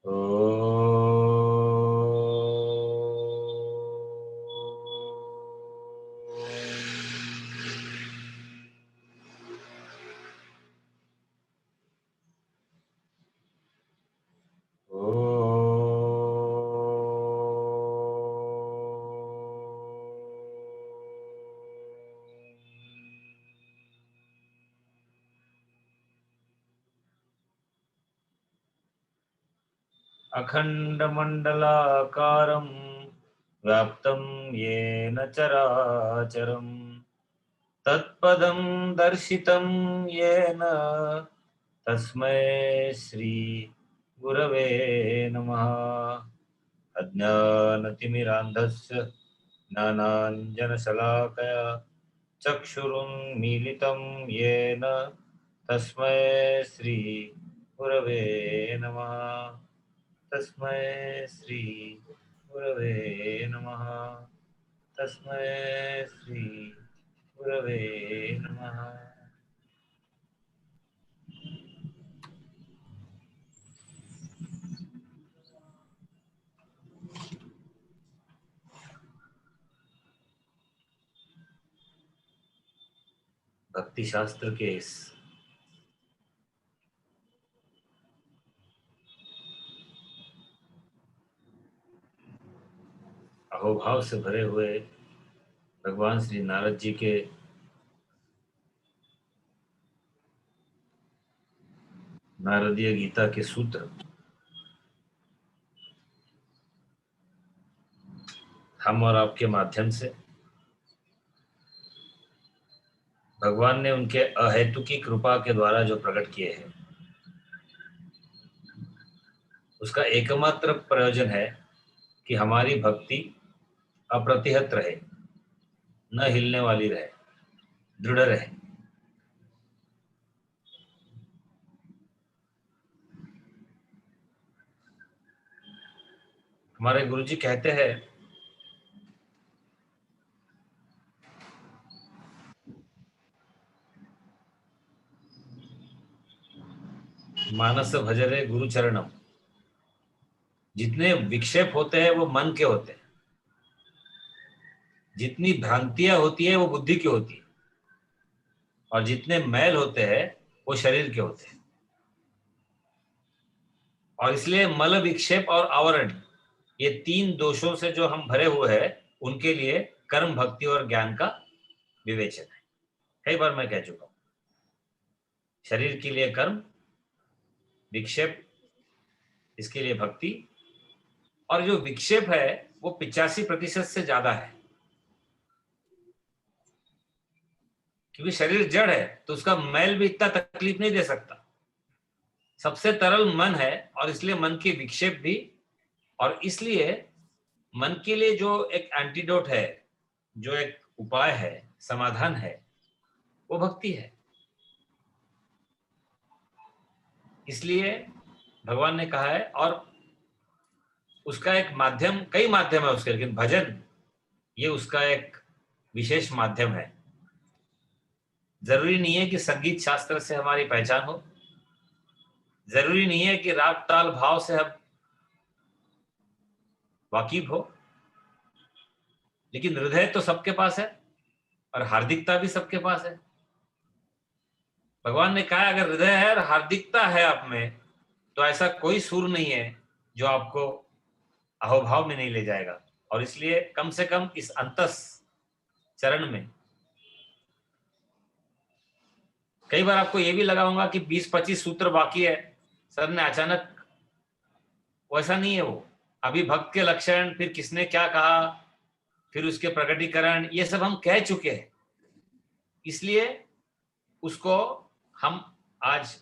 ओ अखण्डमण्डलाकारं व्याप्तं येन चराचरं तत्पदं दर्शितं येन तस्मै श्री गुरवे नमः। अज्ञानतिमिरान्धस्य ज्ञानाञ्जनशलाकया चक्षुरुन्मीलितं येन तस्मै श्री गुरवे नमः। तस्मै श्री गुरवे नमः। तस्मै श्री गुरवे नमः। भक्ति शास्त्र के इस अहोभाव से भरे हुए भगवान श्री नारद जी के नारदीय गीता के सूत्र हम और आपके माध्यम से भगवान ने उनके अहेतु की कृपा के द्वारा जो प्रकट किए हैं, उसका एकमात्र प्रयोजन है कि हमारी भक्ति अप्रतिहत रहे, न हिलने वाली रहे, दृढ़ रहे। हमारे गुरुजी कहते हैं, मानस भजरे गुरु चरणम। जितने विक्षेप होते हैं वो मन के होते हैं, जितनी भ्रांतियां होती है वो बुद्धि की होती है, और जितने मैल होते हैं वो शरीर के होते हैं। और इसलिए मल विक्षेप और आवरण, ये तीन दोषों से जो हम भरे हुए हैं, उनके लिए कर्म, भक्ति और ज्ञान का विवेचन है। कई बार मैं कह चुका हूं, शरीर के लिए कर्म, विक्षेप इसके लिए भक्ति। और जो विक्षेप है वो 85% से ज्यादा है, क्योंकि शरीर जड़ है तो उसका मैल भी इतना तकलीफ नहीं दे सकता। सबसे तरल मन है, और इसलिए मन के विक्षेप भी। और इसलिए मन के लिए जो एक एंटीडोट है, जो एक उपाय है, समाधान है, वो भक्ति है। इसलिए भगवान ने कहा है, और उसका एक माध्यम, कई माध्यम है उसके, लेकिन भजन ये उसका एक विशेष माध्यम है। जरूरी नहीं है कि संगीत शास्त्र से हमारी पहचान हो, जरूरी नहीं है कि राग ताल भाव से हम वाकिफ हो, लेकिन हृदय तो सबके पास है और हार्दिकता भी सबके पास है। भगवान ने कहा, अगर हृदय है और हार्दिकता है आप में, तो ऐसा कोई सुर नहीं है जो आपको अहोभाव में नहीं ले जाएगा। और इसलिए कम से कम इस अंतस चरण में कई बार आपको ये भी लगा होगा कि 20-25 सूत्र बाकी है, सर ने अचानक, वैसा नहीं है। वो अभी भक्त के लक्षण, फिर किसने क्या कहा, फिर उसके प्रकटीकरण, ये सब हम कह चुके हैं। इसलिए उसको हम आज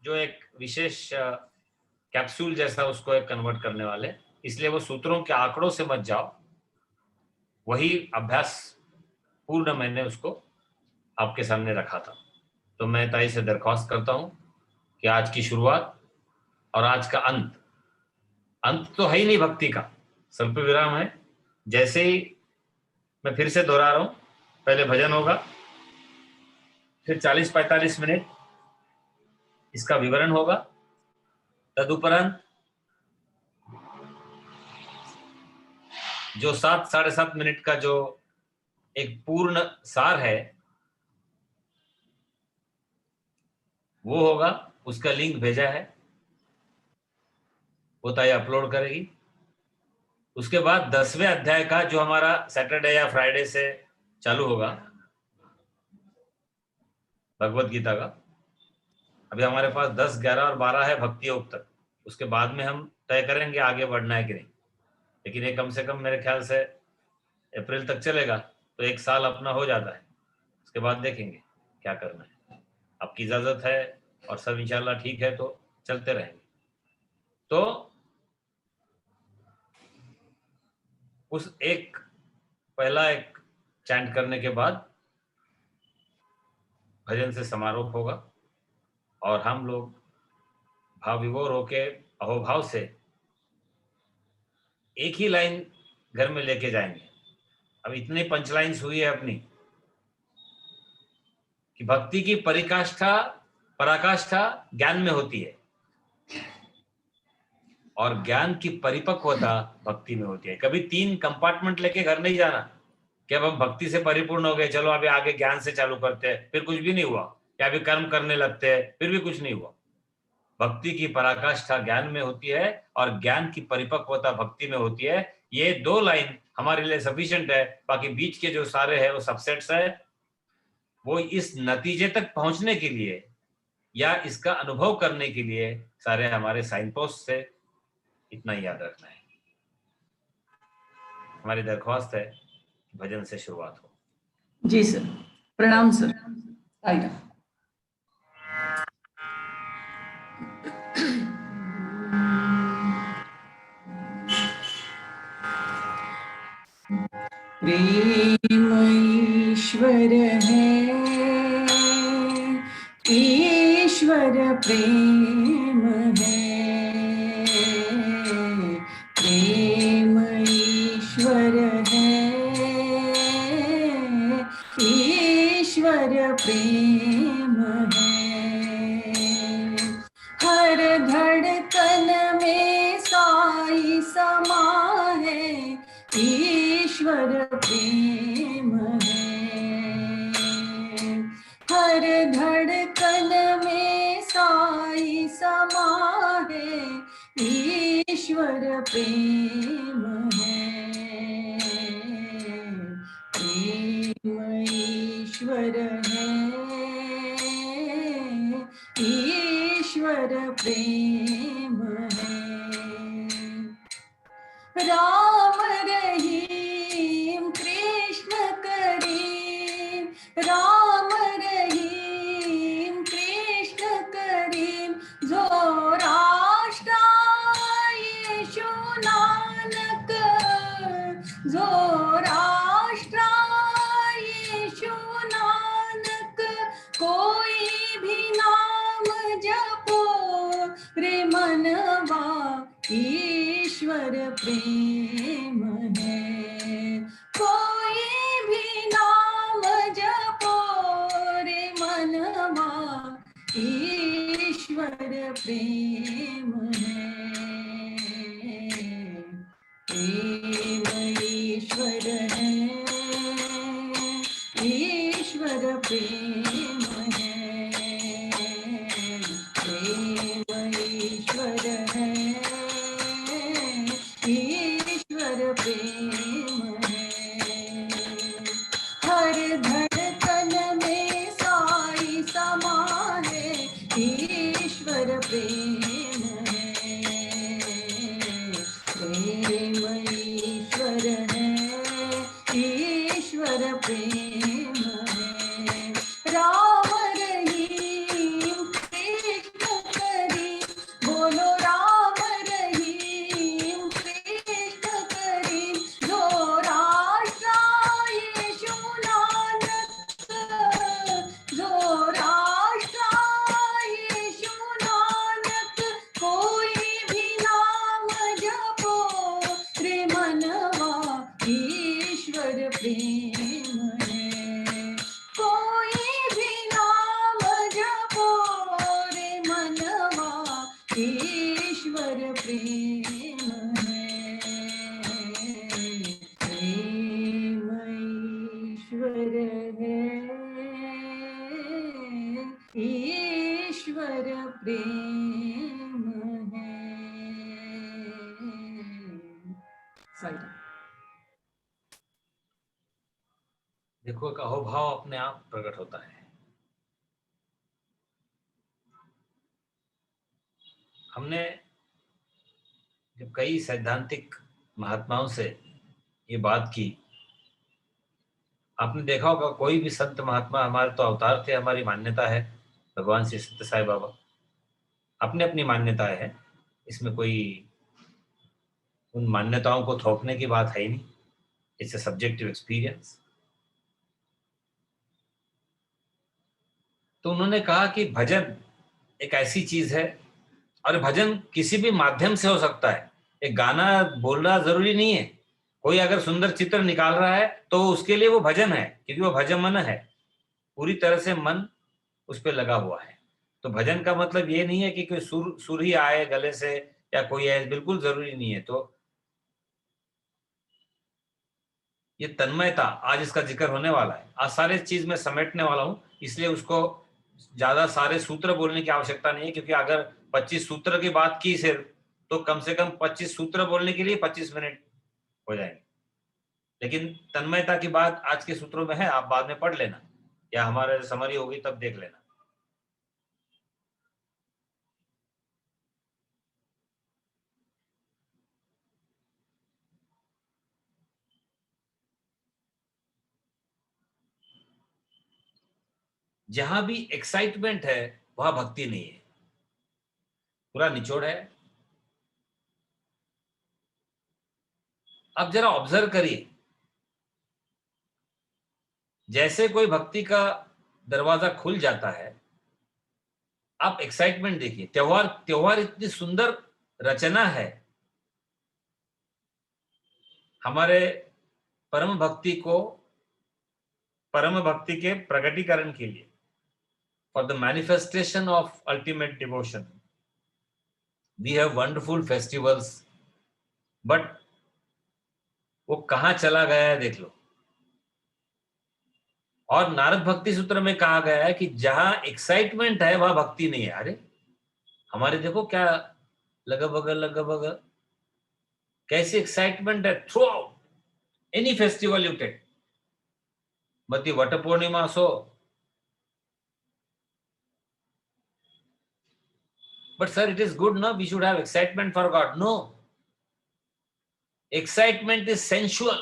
जो एक विशेष कैप्सूल जैसा उसको एक कन्वर्ट करने वाले, इसलिए वो सूत्रों के आंकड़ों से मत जाओ, वही अभ्यास पूर्ण मैंने उसको आपके सामने रखा था। तो मैं ताई से दरख्वास्त करता हूं कि आज की शुरुआत और आज का अंत, अंत तो है ही नहीं भक्ति का, स्वल्प विराम है। जैसे ही मैं फिर से दोहरा रहा हूं, पहले भजन होगा, फिर 40-45 मिनट इसका विवरण होगा, तदुपरांत जो 7 साढ़े 7 मिनट का जो एक पूर्ण सार है वो होगा, उसका लिंक भेजा है, वो ताई अपलोड करेगी। उसके बाद 10वें अध्याय का जो हमारा सैटरडे या फ्राइडे से चालू होगा भगवत गीता का, अभी हमारे पास 10, 11 और 12 है भक्ति योग तक। उसके बाद में हम तय करेंगे आगे बढ़ना है कि नहीं, लेकिन ये कम से कम मेरे ख्याल से अप्रैल तक चलेगा, तो 1 साल अपना हो जाता है। उसके बाद देखेंगे क्या करना है। आपकी इजाजत है और सब इंशाल्लाह ठीक है तो चलते रहेंगे। तो उस पहला एक चैंट करने के बाद भजन से समारोह होगा और हम लोग भाव विभोर होके अहोभाव से एक ही लाइन घर में लेके जाएंगे। अब इतनी पंचलाइन्स हुई है अपनी कि भक्ति की पराकाष्ठा ज्ञान में होती है और ज्ञान की परिपक्वता भक्ति में होती है। कभी 3 कंपार्टमेंट लेके घर नहीं जाना कि अब हम भक्ति से परिपूर्ण हो गए, चलो अभी आगे ज्ञान से चालू करते हैं, फिर कुछ भी नहीं हुआ, या अभी कर्म करने लगते हैं, फिर भी कुछ नहीं हुआ। भक्ति की पराकाष्ठा ज्ञान में होती है और ज्ञान की परिपक्वता भक्ति में होती है। ये 2 लाइन हमारे लिए सफिशिएंट है। बाकी बीच के जो सारे है वो सबसेट्स है। वो इस नतीजे तक पहुंचने के लिए या इसका अनुभव करने के लिए सारे हमारे साइन पोस्ट से इतना ही याद रखना है। हमारी दरख्वास्त है भजन से शुरुआत हो। जी सर, प्रणाम सर। आइए। प्रेम ईश्वर है, ईश्वर प्रेम है। प्रेम ईश्वर है, ईश्वर प्रेम है। हर धड़कन में साई समा है, ईश्वर प्रेम है। हर धड़कन में साई समा है, ईश्वर प्रेम है। प्रेम ईश्वर है, ईश्वर प्रेम है। राम रहीम कृष्ण करीम, राम रहीम कृष्ण करीम। ज़ोराष्ट्र यीशु नानक, ज़ोराष्ट्र यीशु नानक। कोई भी नाम जपो रे मनवा, ईश्वर प्रेम है। कोई भी नाम जपो रे मनवा, ईश्वर प्रेम है। प्रेम ईश्वर है, ईश्वर प्रेम है। प्रेम ईश्वर है, ईश्वर प्रेम है। हर धड़कन में साई समा है, ईश्वर प्रेम है। प्रेम ईश्वर है, ईश्वर प्रेम है। राम रहीम कृष्ण करीम, बोलो राम रहीम कृष्ण करीम। ज़ोराष्ट्र यीशु नानक, ज़ोराष्ट्र यीशु नानक। कोई भी नाम जपो रे मनवा, ईश्वर प्रेम है। कोई भी नाम जपो रे मनवा, ईश्वर प्रेम है। प्रेम है। साई राम। देखो एक अहोभाव अपने आप प्रकट होता है। हमने जब कई सैद्धांतिक महात्माओं से ये बात की, आपने देखा होगा कोई भी संत महात्मा, हमारे तो अवतार थे, हमारी मान्यता है, भगवान श्री सत्य साई बाबा अपनी अपनी मान्यताएं हैं, इसमें कोई उन मान्यताओं को थोपने की बात है ही नहीं। It's a subjective experience. तो उन्होंने कहा कि भजन एक ऐसी चीज है, और भजन किसी भी माध्यम से हो सकता है। एक गाना बोलना जरूरी नहीं है। कोई अगर सुंदर चित्र निकाल रहा है तो उसके लिए वो भजन है, क्योंकि वो भजन है, पूरी तरह से मन उस पर लगा हुआ है। तो भजन का मतलब ये नहीं है कि कोई सुर ही आए गले से या कोई है, बिल्कुल जरूरी नहीं है। तो ये तन्मयता, आज इसका जिक्र होने वाला है। आज सारे चीज में समेटने वाला हूं, इसलिए उसको ज्यादा सारे सूत्र बोलने की आवश्यकता नहीं है, क्योंकि अगर 25 सूत्र की बात की सिर्फ, तो कम से कम 25 सूत्र बोलने के लिए 25 मिनट हो जाएंगे। लेकिन तन्मयता की बात आज के सूत्रों में है, आप बाद में पढ़ लेना या हमारे समरी होगी तब देख लेना। जहां भी एक्साइटमेंट है वहां भक्ति नहीं है, पूरा निचोड़ है। अब जरा ऑब्जर्व करिए, जैसे कोई भक्ति का दरवाजा खुल जाता है, आप एक्साइटमेंट देखिए। त्योहार त्योहार इतनी सुंदर रचना है हमारे परम भक्ति को, परम भक्ति के प्रकटीकरण के लिए, for the manifestation of ultimate devotion. We have wonderful festivals, but वो कहां चला गया है देख लो। और नारद भक्ति सूत्र में कहा गया है कि जहां एक्साइटमेंट है वहां भक्ति नहीं है। अरे हमारे देखो क्या लगभग कैसी एक्साइटमेंट है throughout any festival you take, मत वट पूर्णिमा असो, but sir it is good, no, we should have excitement for God. No, excitement is sensual,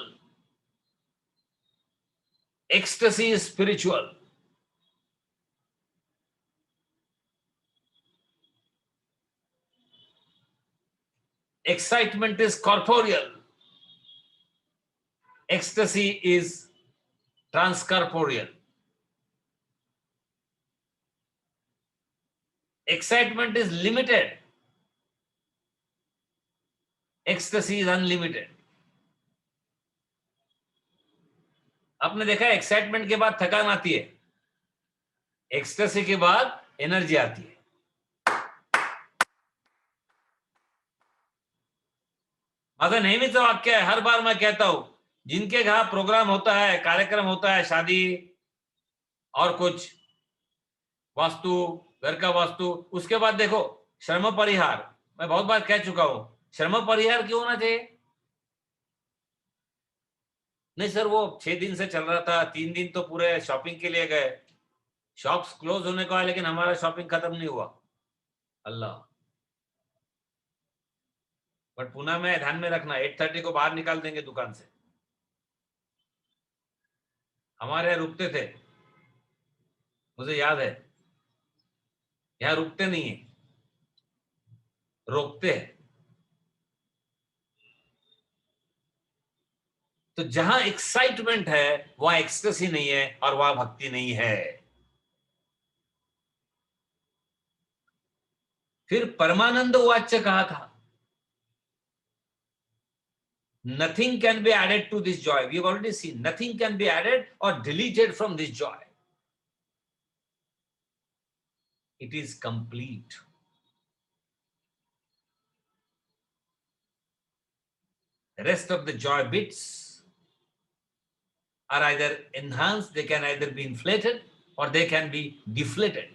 ecstasy is spiritual. Excitement is corporeal, ecstasy is transcorporeal. Excitement is limited, ecstasy is unlimited. आपने देखा है excitement के बाद थकान आती है, ecstasy के बाद एनर्जी आती है। माझा नेहमीच वाक्य है, हर बार मैं कहता हूं, जिनके यहाँ प्रोग्राम होता है, कार्यक्रम होता है, शादी और कुछ वास्तु, घर का वास्तु, उसके बाद देखो श्रम परिहार। मैं बहुत बार कह चुका हूं, श्रम परिहार क्यों होना चाहिए? नहीं सर वो 6 दिन से चल रहा था, 3 दिन तो पूरे शॉपिंग के लिए गए, शॉप्स क्लोज होने को है, लेकिन हमारा शॉपिंग खत्म नहीं हुआ। अल्लाह। बट पुणे में ध्यान में रखना, 8:30 को बाहर निकाल देंगे दुकान से। हमारे यहाँ रुकते थे, मुझे याद है, यहाँ रुकते नहीं है, रोकते हैं। तो जहां एक्साइटमेंट है वहां एक्सटेसी नहीं है और वहां भक्ति नहीं है। फिर परमानंद वाच्य कहा था, nothing can be added to this joy. We have already seen nothing can be added or deleted from this joy. It is complete. The rest of the joy bits are either enhanced, they can either be inflated or they can be deflated.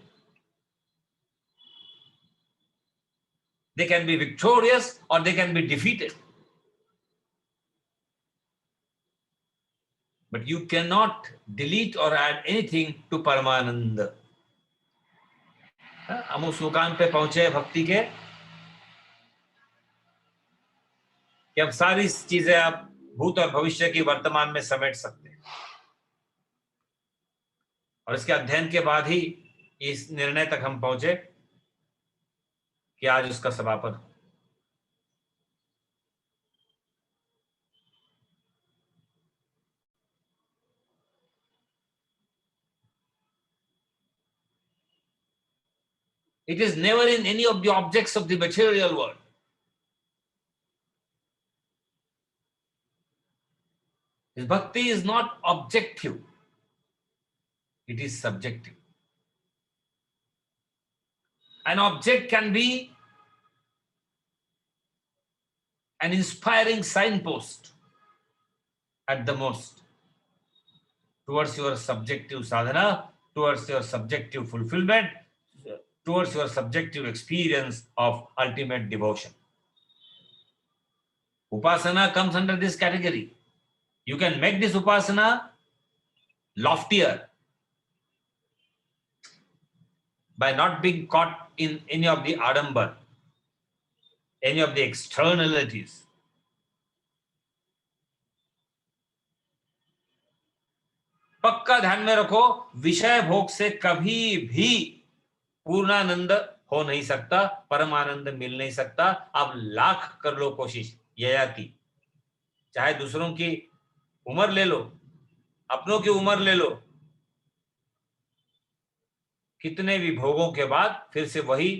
They can be victorious or they can be defeated. But you cannot delete or add anything to Paramananda. हम उस मुकाम पे पहुंचे भक्ति के कि अब सारी चीजें आप भूत और भविष्य की वर्तमान में समेट सकते हैं, और इसके अध्ययन के बाद ही इस निर्णय तक हम पहुंचे कि आज उसका समापन। It is never in any of the objects of the material world. His bhakti is not objective, it is subjective. An object can be an inspiring signpost at the most towards your subjective sadhana, towards your subjective fulfillment, towards your subjective experience of ultimate devotion. Upasana comes under this category. You can make this upasana loftier by not being caught in any of the adambar, any of the externalities. पक्का ध्यान में रखो, विषय भोग से कभी भी पूर्णानंद हो नहीं सकता, परमानंद मिल नहीं सकता। आप लाख कर लो कोशिश, ययाति, चाहे दूसरों की उम्र ले लो, अपनों की उम्र ले लो, कितने भी भोगों के बाद फिर से वही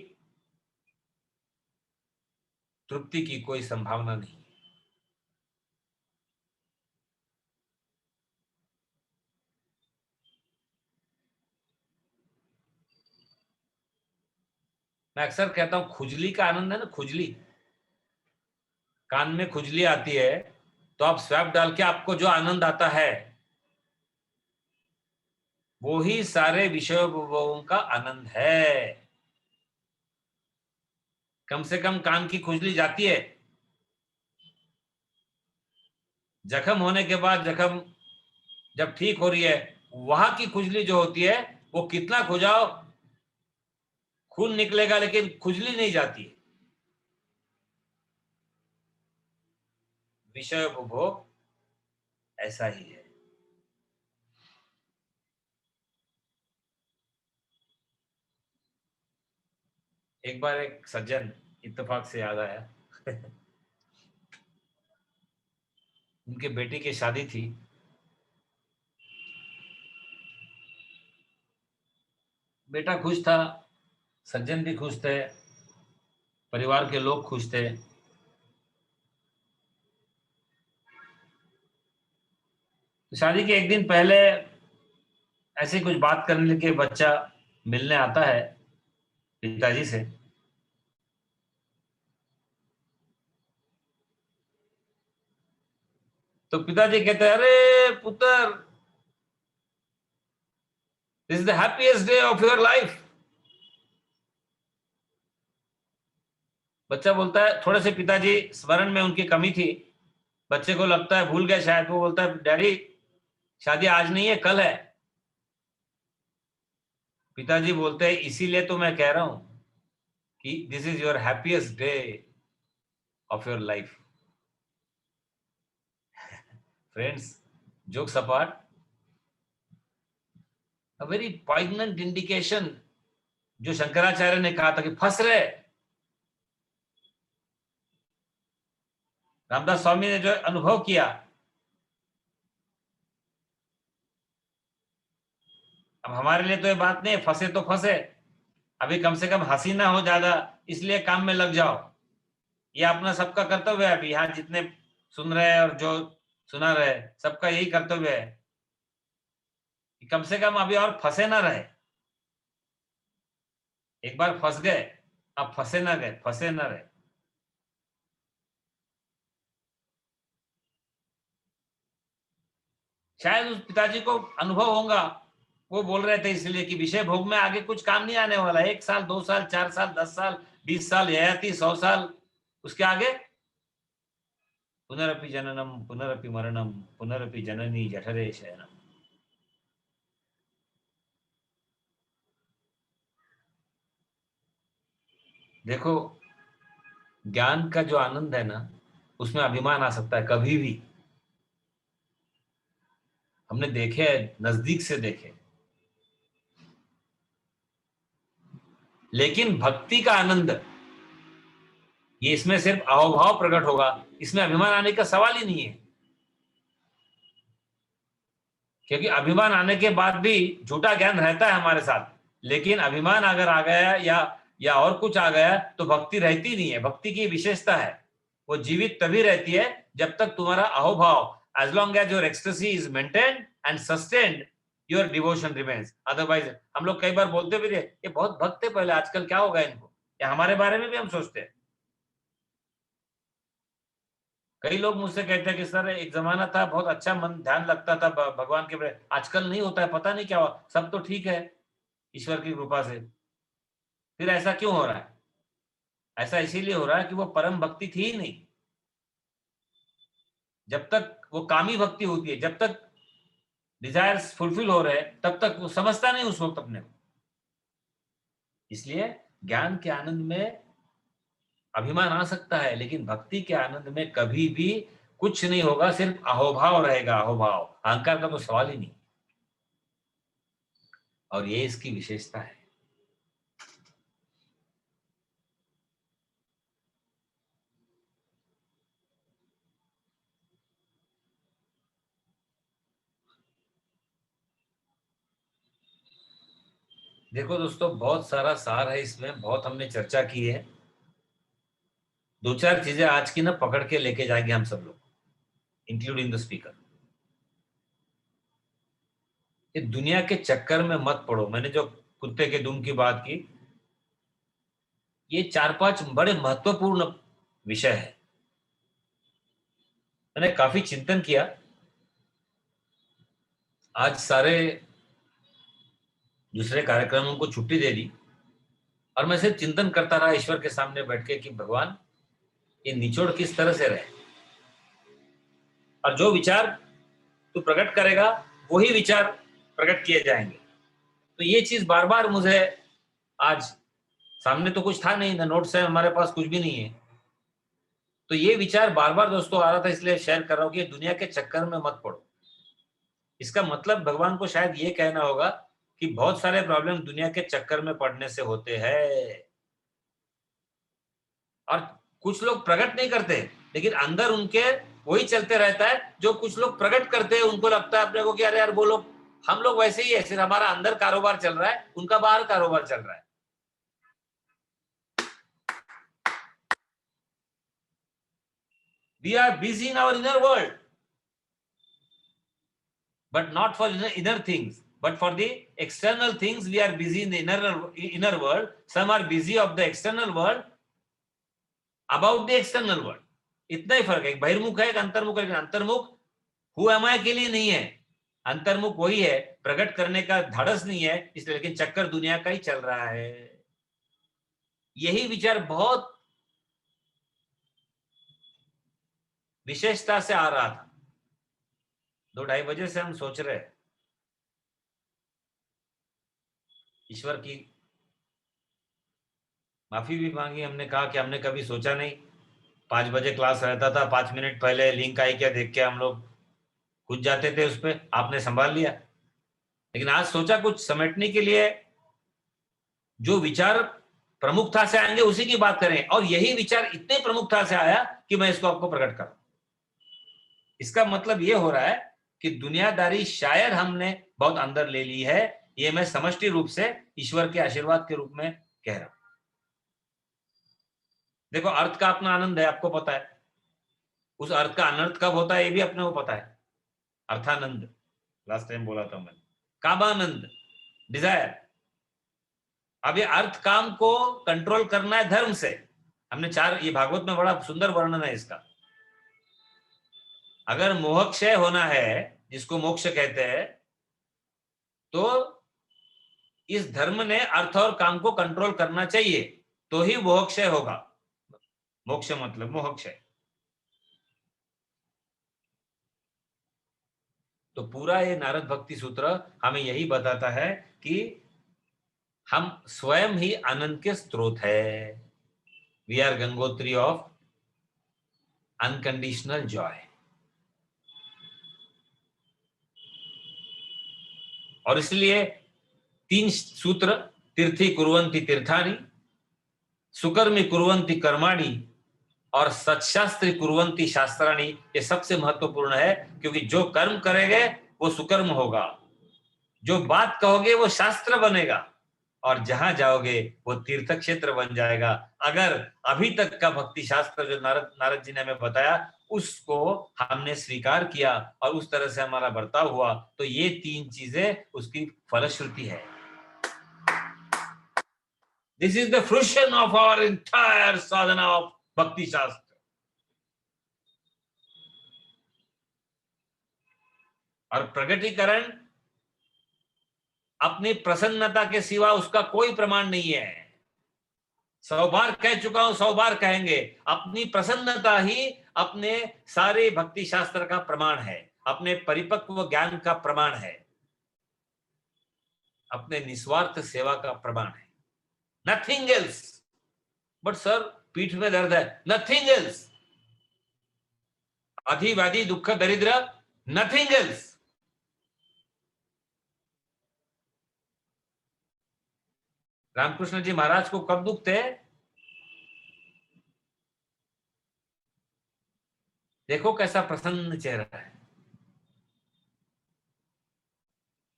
तृप्ति की कोई संभावना नहीं। मैं अक्सर कहता हूं, खुजली का आनंद है ना, खुजली, कान में खुजली आती है तो आप स्वैप डाल के आपको जो आनंद आता है वो ही सारे विषयों का आनंद है। कम से कम कान की खुजली जाती है। जख्म होने के बाद जख्म जब ठीक हो रही है, वहां की खुजली जो होती है वो कितना खुजाओ, खून निकलेगा लेकिन खुजली नहीं जाती है। विषय उपभोग ऐसा ही है। एक बार एक सज्जन, इत्तेफाक से याद आया, उनके बेटी की शादी थी। बेटा खुश था, सज्जन भी खुश थे, परिवार के लोग खुश थे। शादी के एक दिन पहले ऐसे कुछ बात करने के बच्चा मिलने आता है पिताजी से। तो पिताजी कहते हैं, अरे पुत्र, this is the happiest day of your life. बच्चा बोलता है, थोड़े से पिताजी स्मरण में उनकी कमी थी, बच्चे को लगता है भूल गए शायद। वो बोलता है, डैडी शादी आज नहीं है, कल है। पिताजी बोलते हैं, इसीलिए तो मैं कह रहा हूं कि this is your happiest day of your life. Friends, jokes apart, a very poignant indication जो शंकराचार्य ने कहा था कि फंस रहे। रामदास स्वामी ने जो अनुभव किया, अब हमारे लिए तो ये बात नहीं है, फंसे तो फंसे, अभी कम से कम हंसी ना हो ज्यादा, इसलिए काम में लग जाओ। ये अपना सबका कर्तव्य है। अभी यहाँ जितने सुन रहे हैं और जो सुना रहे, सबका यही कर्तव्य है कि कम से कम अभी और फंसे ना रहे। एक बार फंस गए, अब फंसे ना गए, फंसे ना रहे। शायद उस पिताजी को अनुभव होगा, वो बोल रहे थे इसलिए कि विषय भोग में आगे कुछ काम नहीं आने वाला। 1 साल, 2 साल, 4 साल, 10 साल, 20 साल, ययाति 100 साल, उसके आगे पुनरपि जननम पुनरपि मरणम पुनरपि जननी जठरे शयनम। देखो, ज्ञान का जो आनंद है ना, उसमें अभिमान आ सकता है कभी भी। हमने देखे, नजदीक से देखे। लेकिन भक्ति का आनंद, ये इसमें सिर्फ अहोभाव प्रकट होगा, इसमें अभिमान आने का सवाल ही नहीं है। क्योंकि अभिमान आने के बाद भी झूठा ज्ञान रहता है हमारे साथ, लेकिन अभिमान अगर आ गया या और कुछ आ गया तो भक्ति रहती नहीं है। भक्ति की विशेषता है, वो जीवित तभी रहती है जब तक तुम्हारा अहोभाव, as long as your ecstasy is maintained and sustained, your devotion remains. Otherwise, हम लोग कई बार बोलते भी रहे, ये बहुत भक्त है पहले, आजकल क्या होगा इनको, या हमारे बारे में भी हम सोचते हैं। कई लोग मुझसे कहते हैं कि सर एक जमाना था बहुत अच्छा मन ध्यान लगता था भगवान के प्रति, आजकल नहीं होता है, पता नहीं क्या हुआ। सब तो ठीक है ईश्वर की कृपा से, फिर ऐसा क्यों हो रहा है? ऐसा इसीलिए हो रहा है कि वो परम भक्ति थी ही नहीं। जब तक वो कामी भक्ति होती है, जब तक डिजायर्स फुलफिल हो रहे तब तक वो समझता नहीं उस वक्त अपने को। इसलिए ज्ञान के आनंद में अभिमान आ सकता है, लेकिन भक्ति के आनंद में कभी भी कुछ नहीं होगा, सिर्फ अहोभाव रहेगा, अहोभाव। अहंकार का तो सवाल ही नहीं। और ये इसकी विशेषता है। देखो दोस्तों, बहुत सारा सार है इसमें, बहुत हमने चर्चा की है। दो चार चीजें आज की ना पकड़ के लेके जाएंगे हम सब लोग, इंक्लूडिंग द स्पीकर। ये दुनिया के चक्कर में मत पड़ो। मैंने जो कुत्ते के दुम की बात की, ये 4-5 बड़े महत्वपूर्ण विषय है। मैंने काफी चिंतन किया। आज सारे दूसरे कार्यक्रमों को छुट्टी दे दी और मैं सिर्फ चिंतन करता रहा ईश्वर के सामने बैठ के कि भगवान, ये निचोड़ किस तरह से रहे, और जो विचार तू प्रकट करेगा वही विचार प्रकट किए जाएंगे। तो ये चीज बार बार मुझे आज, सामने तो कुछ था नहीं ना, नोट्स है हमारे पास, कुछ भी नहीं है, तो ये विचार बार बार दोस्तों आ रहा था, इसलिए शेयर कर रहा हूं कि दुनिया के चक्कर में मत पड़ो। इसका मतलब भगवान को शायद ये कहना होगा कि बहुत सारे प्रॉब्लम दुनिया के चक्कर में पड़ने से होते हैं। और कुछ लोग प्रकट नहीं करते, लेकिन अंदर उनके वही चलते रहता है जो कुछ लोग प्रकट करते हैं। उनको लगता है अपने को कि अरे यार वो लोग, हम लोग वैसे ही है, सिर्फ हमारा अंदर कारोबार चल रहा है, उनका बाहर कारोबार चल रहा है। We are busy in our inner world, but not for inner things, but for the external things. We are busy in the inner world. Some are busy of the external world, about the external world. इतना ही फर्क है, एक बहिर्मुख है, एक अंतर्मुख है। अंतर्मुख who am आई के लिए नहीं है, अंतर्मुख वही है, प्रकट करने का धड़स नहीं है इसलिए, लेकिन चक्कर दुनिया का ही चल रहा है। यही विचार बहुत विशेषता से आ रहा था। 2-2:30 बजे से हम सोच रहे, ईश्वर की माफी भी मांगी। हमने कहा कि हमने कभी सोचा नहीं, 5 बजे क्लास रहता था, 5 मिनट पहले लिंक आई क्या देख के हम लोग कूद जाते थे उस पर, आपने संभाल लिया। लेकिन आज सोचा कुछ समेटने के लिए, जो विचार प्रमुखता से आएंगे उसी की बात करें, और यही विचार इतने प्रमुखता से आया कि मैं इसको आपको प्रकट करूं। इसका मतलब यह हो रहा है कि दुनियादारी शायद हमने बहुत अंदर ले ली है, ये मैं समष्टि रूप से ईश्वर के आशीर्वाद के रूप में कह रहा हूं। देखो, अर्थ का अपना आनंद है, आपको पता है। उस अर्थ का अनर्थ कब होता है ये भी अपने को पता है। अर्थानंद लास्ट टाइम बोला था मैंने, कामानंद, डिजायर। अब ये अर्थ काम को कंट्रोल करना है धर्म से। हमने 4, ये भागवत में बड़ा सुंदर वर्णन है इसका। अगर मोहक्षय होना है, जिसको मोक्ष कहते हैं, तो इस धर्म ने अर्थ और काम को कंट्रोल करना चाहिए। तो ही मोहक्षय होगा। मोक्ष मतलब मोहक्षय। तो पूरा ये नारद भक्ति सूत्र हमें यही बताता है कि हम स्वयं ही आनंद के स्रोत है। We are Gangotri of unconditional joy. और इसलिए 3 सूत्र, तीर्थी कुर्वन्ति तीर्थानि, सुकर्मी कुर्वन्ति कर्माणि और सत्शास्त्री कुर्वन्ति शास्त्राणि, ये सबसे महत्वपूर्ण है, क्योंकि जो कर्म करेंगे वो सुकर्म होगा, जो बात कहोगे वो शास्त्र बनेगा, और जहां जाओगे वो तीर्थ क्षेत्र बन जाएगा। अगर अभी तक का भक्ति शास्त्र जो नारद जी ने हमें बताया उसको हमने स्वीकार किया और उस तरह से हमारा बर्ताव हुआ, तो ये 3 चीजें उसकी फलश्रुति है। This is the fruition of our entire sadhana of Bhakti Shastra. और प्रगटीकरण अपनी प्रसन्नता के सिवा उसका कोई प्रमाण नहीं है। 100 बार कह चुका हूं, 100 बार कहेंगे, अपनी प्रसन्नता ही अपने सारे भक्ति शास्त्र का प्रमाण है, अपने परिपक्व ज्ञान का प्रमाण है, अपने निस्वार्थ सेवा का प्रमाण है। Nothing else. बट सर पीठ में दर्द है, नथिंग एल्स। आधि व्याधि दुख दरिद्र, नथिंग एल्स। रामकृष्ण जी महाराज को कब दुख थे? देखो कैसा प्रसन्न चेहरा है,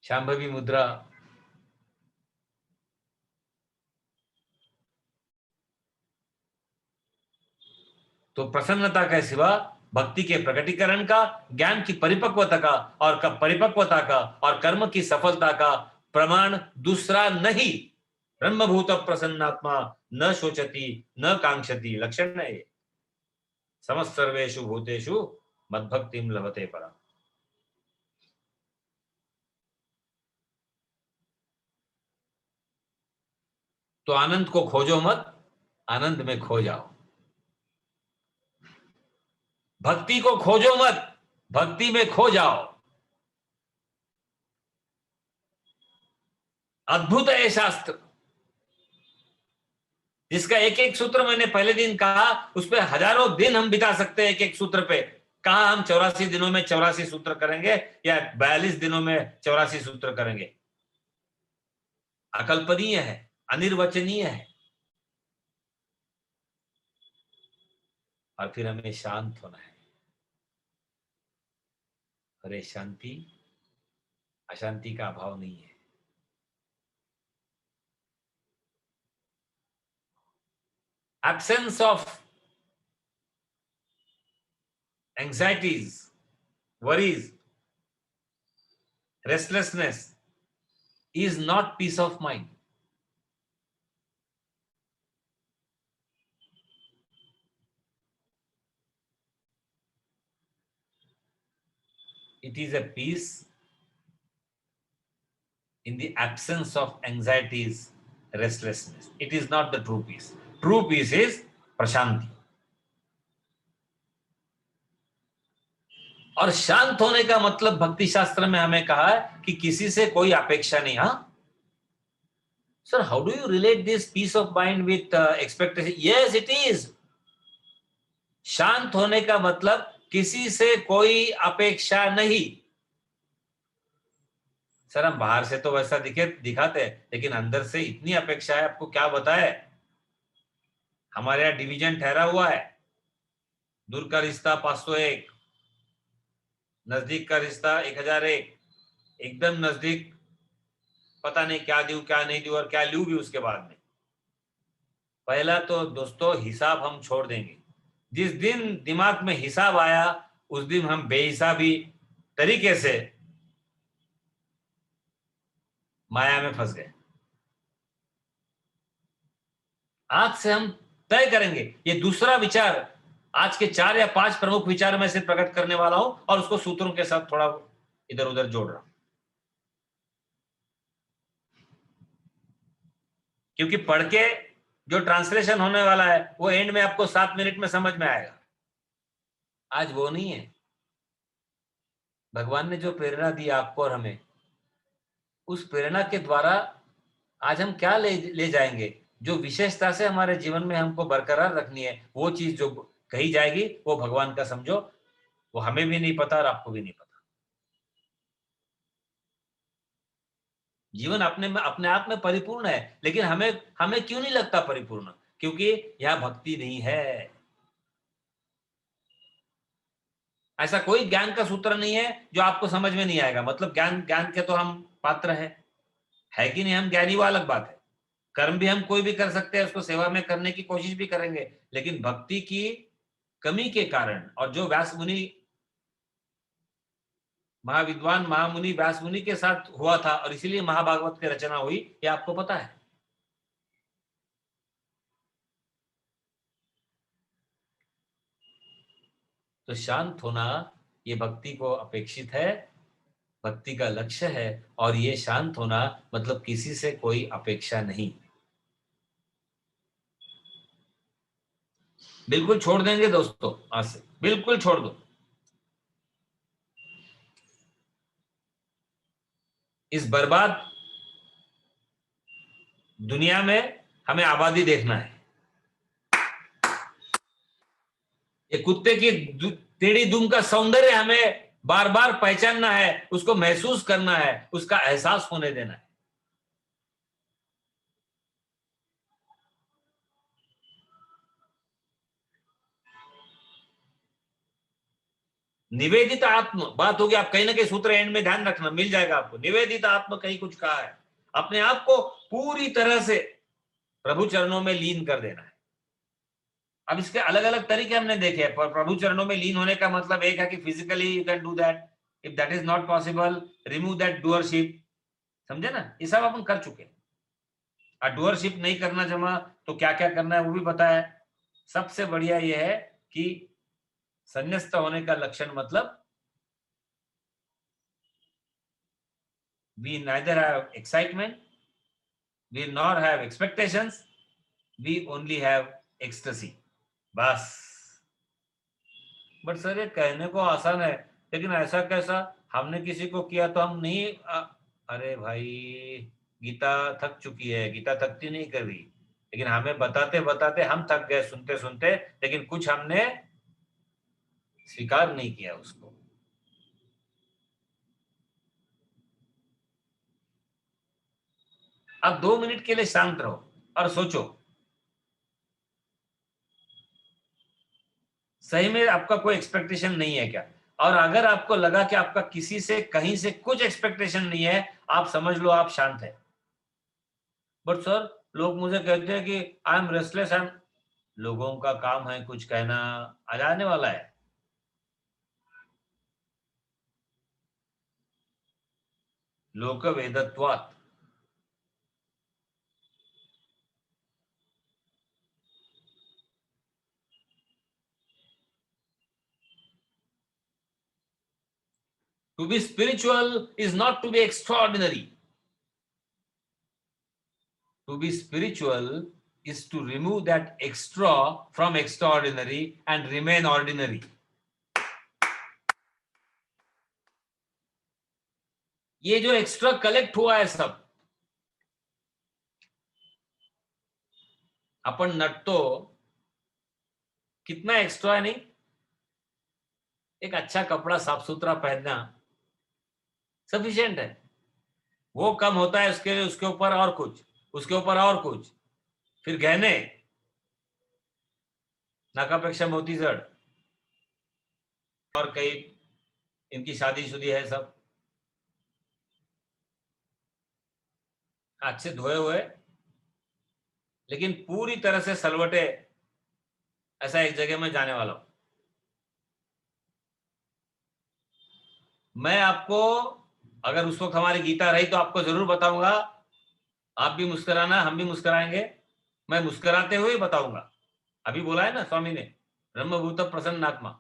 शांभवी मुद्रा। तो प्रसन्नता के सिवा भक्ति के प्रकटीकरण का, ज्ञान की परिपक्वता का और परिपक्वता का और कर्म की सफलता का प्रमाण दूसरा नहीं। ब्रह्मभूत प्रसन्नात्मा न शोचति न कांक्षति, लक्षण है ये। समस्त सर्वेषु भूतेषु मद्भक्तिम लभते परा। तो आनंद को खोजो मत, आनंद में खो जाओ। भक्ति को खोजो मत, भक्ति में खो जाओ। अद्भुत है शास्त्र, जिसका एक एक सूत्र मैंने पहले दिन कहा, उस पर हजारों दिन हम बिता सकते हैं एक एक सूत्र पे। कहा हम 84 दिनों में 84 सूत्र करेंगे या 42 दिनों में 84 सूत्र करेंगे। अकल्पनीय है, अनिर्वचनीय है। और फिर हमें शांत होना है। अरे शांति अशांति का अभाव नहीं है। Absence of anxieties, worries, restlessness is not peace of mind. It is a peace in the absence of anxieties, restlessness. It is not the true peace. True peace is Prashanti. और शांत होने का मतलब भक्ति शास्त्र में हमें कहा है कि किसी से कोई अपेक्षा नहीं। हाँ sir, how do you relate this peace of mind with expectation? Yes it is. शांत होने का मतलब किसी से कोई अपेक्षा नहीं। सर हम बाहर से तो वैसा दिखाते हैं, लेकिन अंदर से इतनी अपेक्षा है, आपको क्या बताए। हमारे यहाँ डिवीजन ठहरा हुआ है, दूर का रिश्ता 501, नजदीक का रिश्ता 1001, एकदम नजदीक पता नहीं क्या दूं क्या नहीं दूं और क्या लूं भी उसके बाद में। पहला तो दोस्तों हिसाब हम छोड़ देंगे। जिस दिन दिमाग में हिसाब आया उस दिन हम बेहिसाबी तरीके से माया में फंस गए। आज से हम तय करेंगे, ये दूसरा विचार आज के 4 या 5 प्रमुख विचार में से प्रकट करने वाला हूं और उसको सूत्रों के साथ थोड़ा इधर उधर जोड़ रहा हूं, क्योंकि पढ़ के जो ट्रांसलेशन होने वाला है वो एंड में आपको 7 मिनट में समझ में आएगा। आज वो नहीं है। भगवान ने जो प्रेरणा दी आपको और हमें, उस प्रेरणा के द्वारा आज हम क्या ले जाएंगे, जो विशेषता से हमारे जीवन में हमको बरकरार रखनी है, वो चीज जो कही जाएगी वो भगवान का समझो, वो हमें भी नहीं पता और आपको भी नहीं पता। जीवन अपने आप में परिपूर्ण है, लेकिन हमें क्यों नहीं लगता परिपूर्ण? क्योंकि यह भक्ति नहीं है। ऐसा कोई ज्ञान का सूत्र नहीं है जो आपको समझ में नहीं आएगा। मतलब ज्ञान के तो हम पात्र है कि नहीं? हम ज्ञानी, वो अलग बात है। कर्म भी हम कोई भी कर सकते हैं, उसको सेवा में करने की कोशिश भी करेंगे, लेकिन भक्ति की कमी के कारण, और जो व्यास मुनि, महाविद्वान महामुनि व्यास मुनि के साथ हुआ था, और इसीलिए महाभागवत की रचना हुई, ये आपको पता है। तो शांत होना ये भक्ति को अपेक्षित है, भक्ति का लक्ष्य है। और ये शांत होना मतलब किसी से कोई अपेक्षा नहीं। बिल्कुल छोड़ देंगे दोस्तों, आज से बिल्कुल छोड़ दो। इस बर्बाद दुनिया में हमें आबादी देखना है। ये कुत्ते की टेढ़ी दुम का सौंदर्य हमें बार बार पहचानना है, उसको महसूस करना है, उसका एहसास होने देना है। निवेदित आत्म बात होगी। आप कहीं ना कहीं सूत्र एंड में ध्यान रखना, मिल जाएगा आपको। निवेदित आत्म कहीं कुछ कहा है, अपने आप को पूरी तरह से प्रभु चरणों में लीन कर देना है। अब इसके अलग अलग तरीके हमने देखे हैं। पर प्रभु चरणों में लीन होने का मतलब एक है कि physically you can do that, if that is not possible remove that doership. समझे ना? ये सब अपन कर चुके हैं। और डूअरशिप नहीं करना जमा तो क्या क्या करना है वो भी पता है। सबसे बढ़िया ये है कि संन्यास्त होने का लक्षण मतलब we neither have excitement, we nor have expectations, we only have ecstasy, बस। बट सर ये कहने को आसान है, लेकिन ऐसा कैसा? हमने किसी को किया तो हम नहीं अरे भाई, गीता थक चुकी है, गीता थकती नहीं कर रही, लेकिन हमें बताते बताते हम थक गए, सुनते सुनते, लेकिन कुछ हमने स्वीकार नहीं किया उसको। अब 2 मिनट के लिए शांत रहो और सोचो, सही में आपका कोई एक्सपेक्टेशन नहीं है क्या? और अगर आपको लगा कि आपका किसी से कहीं से कुछ एक्सपेक्टेशन नहीं है, आप समझ लो आप शांत है। बट सर लोग मुझे कहते हैं कि I am restless, I am. लोगों का काम है कुछ कहना, आ जाने वाला है। लोक वेदत्वात्। To be spiritual is not to be extraordinary. To be spiritual is to remove that extra from extraordinary and remain ordinary. ये जो एक्स्ट्रा कलेक्ट हुआ है सब, अपन नटतो, कितना एक्स्ट्रा है नहीं? एक अच्छा कपड़ा साफ सुथरा पहनना सफिशिएंट है। वो कम होता है, उसके लिए उसके ऊपर और कुछ, उसके ऊपर और कुछ, फिर गहने, नाकापेक्षा मोती जड़, और कई इनकी शादीशुदी है सब, अच्छे धोए हुए, लेकिन पूरी तरह से सलवटे। ऐसा एक जगह में जाने वाला हूं मैं। आपको अगर उस वक्त हमारी गीता रही तो आपको जरूर बताऊंगा। आप भी मुस्कुराना, हम भी मुस्कुराएंगे। मैं मुस्कुराते हुए बताऊंगा। अभी बोला है ना स्वामी ने, ब्रह्मभूत प्रसन्नात्मा।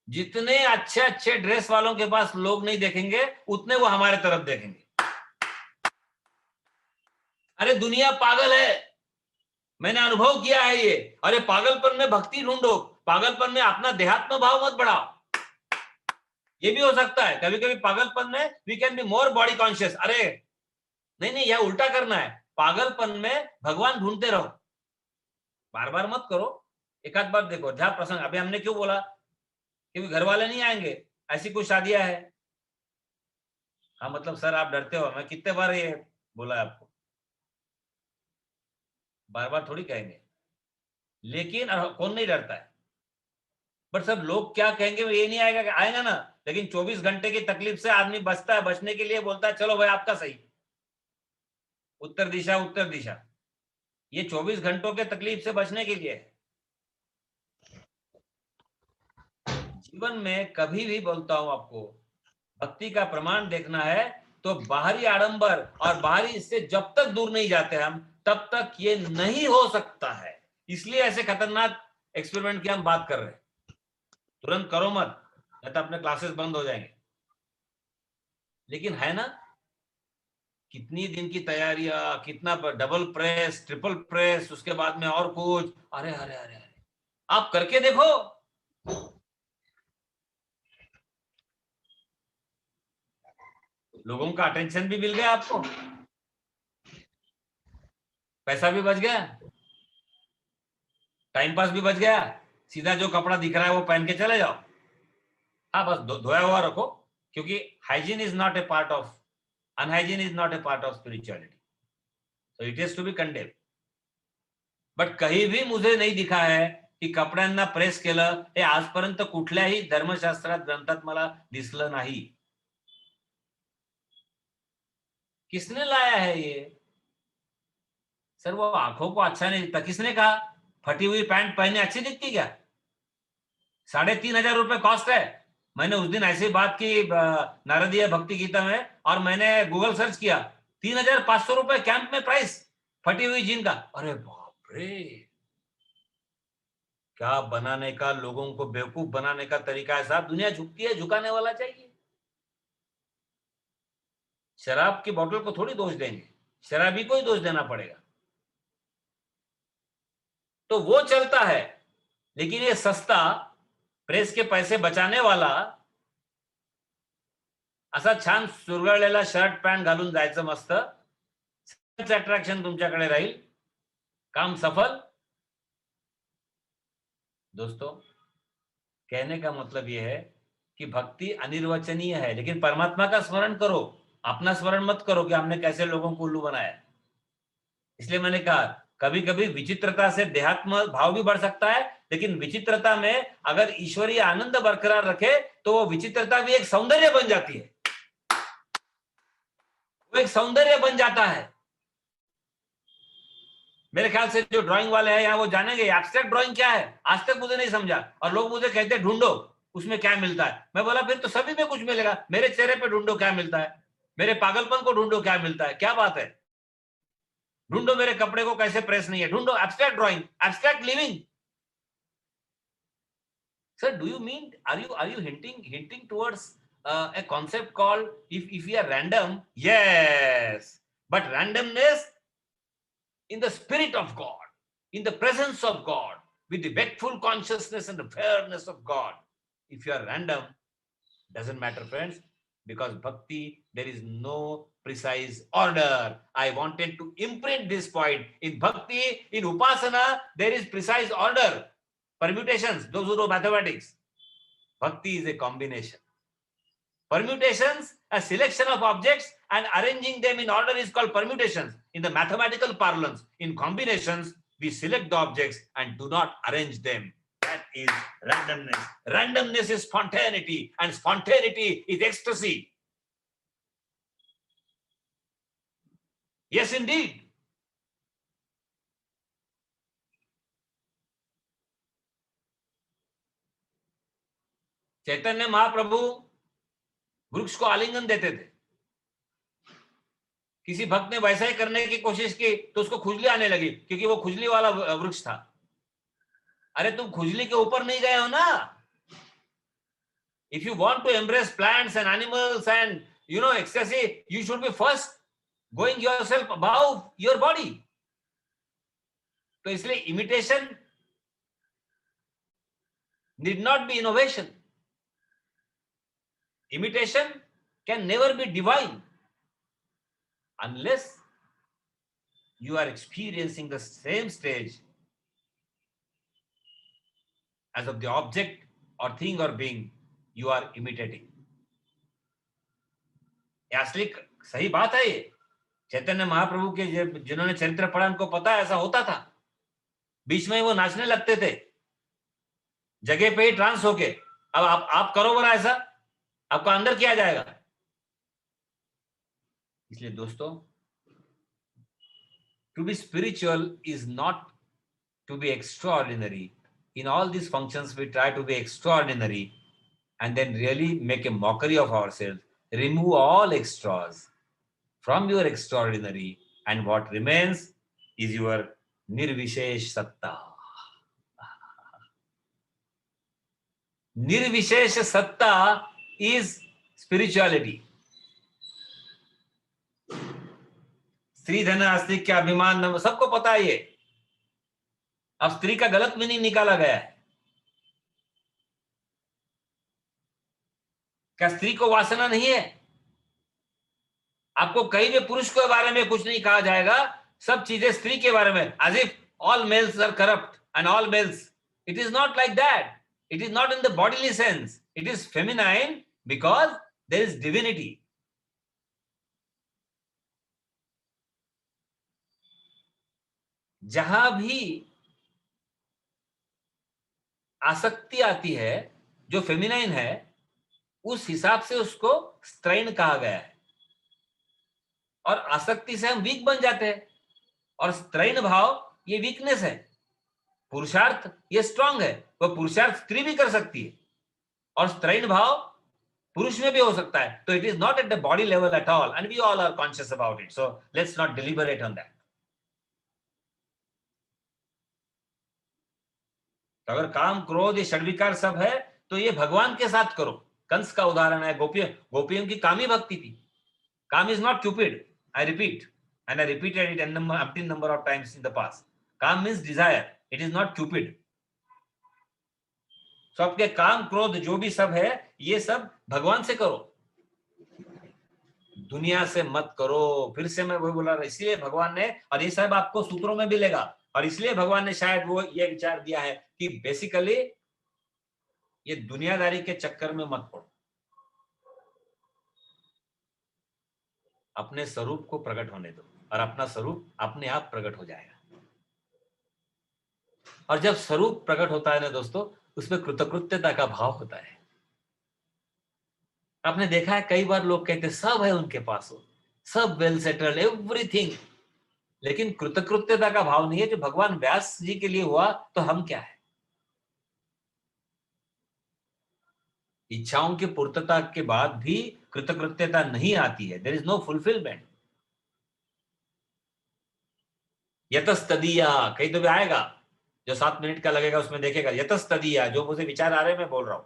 जितने अच्छे अच्छे ड्रेस वालों के पास लोग नहीं देखेंगे, उतने वो हमारे तरफ देखेंगे। अरे दुनिया पागल है। मैंने अनुभव किया है ये। अरे पागलपन में भक्ति ढूंढो, पागलपन में अपना देहात्म भाव मत बढ़ाओ। ये भी हो सकता है कभी कभी पागलपन में we can be more body conscious. अरे नहीं नहीं, यह उल्टा करना है। पागलपन में भगवान ढूंढते रहो, बार बार मत करो। एक आध बार देखो, जहां प्रसंग, अभी हमने क्यों बोला, क्योंकि घर वाले नहीं आएंगे, ऐसी कुछ शादियां है। हाँ मतलब सर आप डरते हो, मैं कितने बार ये बोला है आपको, बार बार थोड़ी कहेंगे। लेकिन कौन नहीं डरता है, बट सब लोग क्या कहेंगे ये नहीं आएगा, आएगा ना। लेकिन 24 घंटे की तकलीफ से आदमी बचता है, बचने के लिए बोलता है चलो भाई आपका सही, उत्तर दिशा उत्तर दिशा। ये 24 घंटों के तकलीफ से बचने के लिए है। जीवन में कभी भी बोलता हूं आपको, भक्ति का प्रमाण देखना है तो बाहरी आडंबर और बाहरी इससे जब तक दूर नहीं जाते हम, तब तक ये नहीं हो सकता है। इसलिए ऐसे खतरनाक एक्सपेरिमेंट की हम बात कर रहे हैं। तुरंत करो मत, नहीं तो अपने क्लासेस बंद हो जाएंगे। लेकिन है ना, कितनी दिन की तैयारियां, कितना डबल प्रेस, ट्रिपल प्रेस, उसके बाद में और कुछ। अरे अरे अरे अरे, आप करके देखो। लोगों का अटेंशन भी मिल गया आपको, पैसा भी बच गया, टाइम पास भी बच गया। सीधा जो कपड़ा दिख रहा है वो पहन के चले जाओ। हाँ बस धोया हुआ रखो, क्योंकि hygiene is not a part of, unhygiene is not a part of spirituality, so it is to be condemn. But कहीं भी मुझे नाही दिखा है की कपड्यांना प्रेस केलं, हे आजपर्यंत कुठल्याही धर्मशास्त्रात ग्रंथात मला दिसलं नाही। किसने लाया है ये? सर वो आंखों को अच्छा नहीं दिखता, किसने कहा? फटी हुई पैंट पहने अच्छी दिखती क्या? 3,500 रुपए कॉस्ट है। मैंने उस दिन ऐसी बात की नारदीय भक्ति गीता में, और मैंने गूगल सर्च किया, 3,500 रुपए कैंप में प्राइस फटी हुई जीन का। अरे बाप रे, क्या बनाने का, लोगों को बेवकूफ बनाने का तरीका है साहब। दुनिया झुकती है, झुकाने वाला चाहिए। शराब की बोतल को थोड़ी दोष देंगे, शराबी को ही दोष देना पड़ेगा। तो वो चलता है, लेकिन ये सस्ता प्रेस के पैसे बचाने वाला, असा छान सुरगळलेला शर्ट पॅन्ट घालून जायचं मस्त, अट्रॅक्शन तुमच्याकडे राहील, काम सफल। दोस्तों कहने का मतलब यह है कि भक्ति अनिर्वचनीय है, लेकिन परमात्मा का स्मरण करो, अपना स्मरण मत करो कि हमने कैसे लोगों को उल्लू बनाया। इसलिए मैंने कहा कभी कभी विचित्रता से देहात्म भाव भी बढ़ सकता है, लेकिन विचित्रता में अगर ईश्वरीय आनंद बरकरार रखे तो वो विचित्रता भी एक सौंदर्य बन जाती है, वो एक सौंदर्य बन जाता है। मेरे ख्याल से जो ड्राइंग वाले हैं यहाँ वो जानेंगे एब्स्ट्रैक्ट ड्राइंग क्या है। आज तक मुझे नहीं समझा, और लोग मुझे कहते हैं ढूंढो उसमें क्या मिलता है। मैं बोला फिर तो सभी में कुछ मिलेगा, मेरे चेहरे पे ढूंढो क्या मिलता है, मेरे पागलपन को ढूंढो क्या मिलता है, क्या बात है। ढूंढो मेरे कपड़े को कैसे प्रेस नहीं है, ढूंढो abstract drawing, abstract living. Sir, do you mean, are you hinting towards a concept called if we are random? Yes, but randomness in the spirit of God, in the presence of God, with the wakeful consciousness and the fairness of God. If you are random, doesn't matter, friends, because bhakti, there is no precise order. I wanted to imprint this point. In bhakti, in upasana, there is precise order. Permutations, those who know mathematics. Bhakti is a combination. Permutations, a selection of objects and arranging them in order is called permutations in the mathematical parlance. In combinations, we select the objects and do not arrange them. That is randomness. Randomness is spontaneity, and spontaneity is ecstasy. Yes, indeed. Chaitanya Mahaprabhu वृक्ष को आलिंगन देते थे। किसी भक्त ने वैसा ही करने की कोशिश की तो उसको खुजली आने लगी, क्योंकि वो खुजली वाला वृक्ष था। अरे तुम खुजली के ऊपर नहीं गए हो ना। If you want to embrace plants and animals and ecstasy, you should be first going yourself above your body. तो इसलिए imitation need not be innovation. Imitation can never be divine unless you are experiencing the same stage as of the object or thing or being you are imitating. ये असली सही बात है. ये चैतन्य महाप्रभु के जिन्होंने चरित्र पढ़ा उनको पता है ऐसा होता था. बीच में वो नाचने लगते थे जगह पे ही ट्रांस होके. अब आप करो बना ऐसा, आपका अंदर किया जाएगा. इसलिए दोस्तों, to be spiritual is not to be extraordinary. In all these functions we try to be extraordinary and then really make a mockery of ourselves. Remove all extras from your extraordinary and what remains is your nirvishesh satta. Nirvishesh satta is spirituality. स्त्री धन आस्तिक के अभिमान सबको पता है ये. अब स्त्री का गलत मीनिंग निकाला गया है. क्या स्त्री को वासना नहीं है? आपको कहीं भी पुरुष के बारे में कुछ नहीं कहा जाएगा, सब चीजें स्त्री के बारे में. as if all males are corrupt and all males. It is not like that. It is not in the bodily sense. It is feminine because there is divinity. जहां भी आसक्ति आती है जो फेमिनाइन है, उस हिसाब से उसको स्त्रैण कहा गया है. और आसक्ति से हम वीक बन जाते हैं. और स्त्रैण भाव ये वीकनेस है. पुरुषार्थ ये स्ट्रांग है. वो पुरुषार्थ स्त्री भी कर सकती है और स्त्रैण भाव पुरुष में भी हो सकता है. तो it is not at the body level at all and we all are conscious about it. So let's not deliberate on that. तो अगर काम क्रोध ये षड्विकार सब है तो ये भगवान के साथ करो. कंस का उदाहरण है. गोपियों की कामी भक्ति थी. काम is not Cupid. I repeat and I repeated it an umpteen number of times in the past. काम means desire. It is not cupid. So आपके काम क्रोध जो भी सब है ये सब भगवान से करो, दुनिया से मत करो. फिर से मैं वही बोला. इसलिए भगवान ने, और ये सब आपको सूत्रों में भी मिलेगा, और इसलिए भगवान ने शायद वो ये विचार दिया है कि बेसिकली ये दुनियादारी के चक्कर में मत पड़ो. अपने स्वरूप को प्रकट होने दो और अपना स्वरूप अपने आप प्रकट हो जाएगा. और जब स्वरूप प्रकट होता है ना दोस्तों, उसमें कृतकृत्यता का भाव होता है. आपने देखा है कई बार लोग कहते सब है उनके पास, हो सब वेल सेटल्ड एवरीथिंग, लेकिन कृतकृत्यता का भाव नहीं है. जो भगवान व्यास जी के लिए हुआ तो हम क्या है? इच्छाओं की पूर्तता के बाद भी कृतकृत्यता नहीं आती है. There is no fulfilment. यतस्तदीया कहीं तो भी आएगा, जो 7 मिनट का लगेगा उसमें देखेगा. यतस्तदीया जो मुझे विचार आ रहे हैं मैं बोल रहा हूं.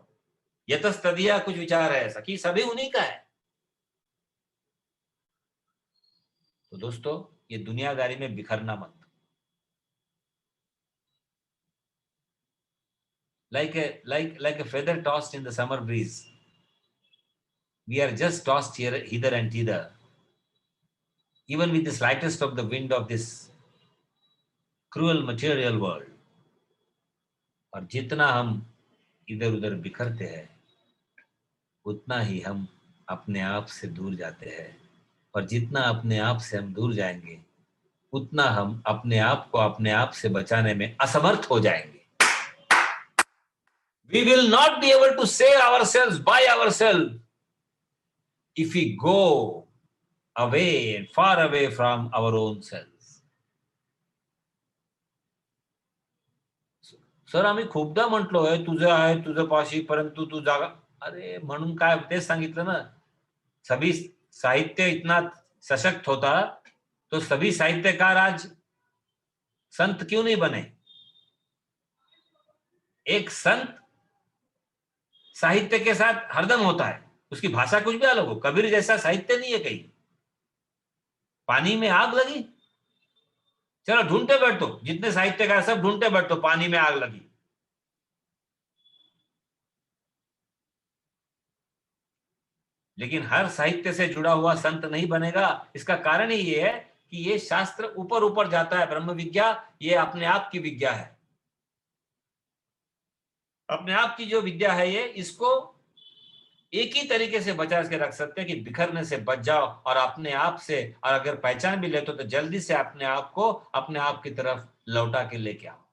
यतस्तदीया कुछ विचार है ऐसा कि सभी उन्हीं का है. तो दोस्तों ये दुनियादारी में बिखरना मत. like a feather tossed in the summer breeze, we are just tossed here hither and thither, even with the slightest of the wind of this cruel material world. और जितना हम इधर उधर बिखरते हैं उतना ही हम अपने आप से दूर जाते हैं. और जितना अपने आप से हम दूर जाएंगे उतना हम अपने आप को अपने आप से बचाने में असमर्थ हो जाएंगे. We will not be able to save ourselves by ourselves if we go away and far away from our own selves. Sir आम्ही खूपदा म्हटलोय तुझं आहे तुझं पाशी परंतु तू जागा. अरे म्हणून काय तेच सांगितलं ना. सभी साहित्य इतना सशक्त होता तो सभी साहित्यकार आज संत क्यों नहीं बने? एक संत साहित्य के साथ हरदम होता है. उसकी भाषा कुछ भी अलग हो. कबीर जैसा साहित्य नहीं है कहीं. पानी में आग लगी, चलो ढूंढते बैठो, जितने साहित्यकार सब ढूंढते बैठो, पानी में आग लगी। लेकिन हर साहित्य से जुड़ा हुआ संत नहीं बनेगा। इसका कारण ही ये है कि ये शास्त्र ऊपर ऊपर जाता है। ब्रह्म विद्या ये अपने आप की विद्या है, अपने आप की जो विद्या है ये, इसको एक ही तरीके से बचा के रख सकते हैं कि बिखरने से बच जाओ और अपने आप से, और अगर पहचान भी लेते हो तो जल्दी से अपने आप को अपने आप की तरफ लौटा के लेके आओ।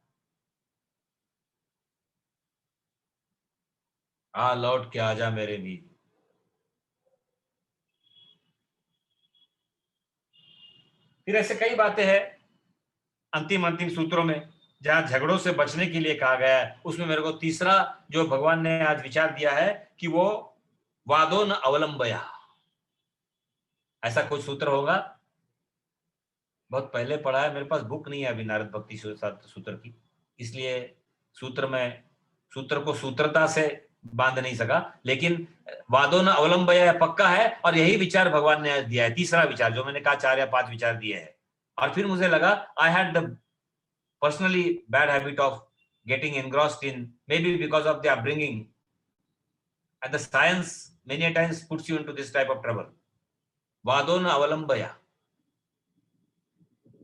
आ लौट के आजा मेरे भी। फिर ऐसे कई बातें हैं अंतिम अंतिम सूत्रों में जहां झगड़ों से बचने के लिए कहा गया है। उसमें मेरे को तीसरा जो भगवान ने आज विचार दिया है कि वो वादो न अवलंबया, ऐसा कुछ सूत्र होगा। बहुत पहले पढ़ा है, मेरे पास बुक नहीं है अभी नारद भक्ति सूत्र की, इसलिए सूत्र को सूत्रता से बांध नहीं सका। लेकिन वादो न अवलंबया पक्का है, और यही विचार भगवान ने आज दिया है। तीसरा विचार जो मैंने कहा 4 या 5 विचार दिए हैं। और फिर मुझे लगा I had the personally bad habit of getting engrossed in, maybe because of the upbringing, and the science many times puts you into this type of trouble. वादोन अवलंबया,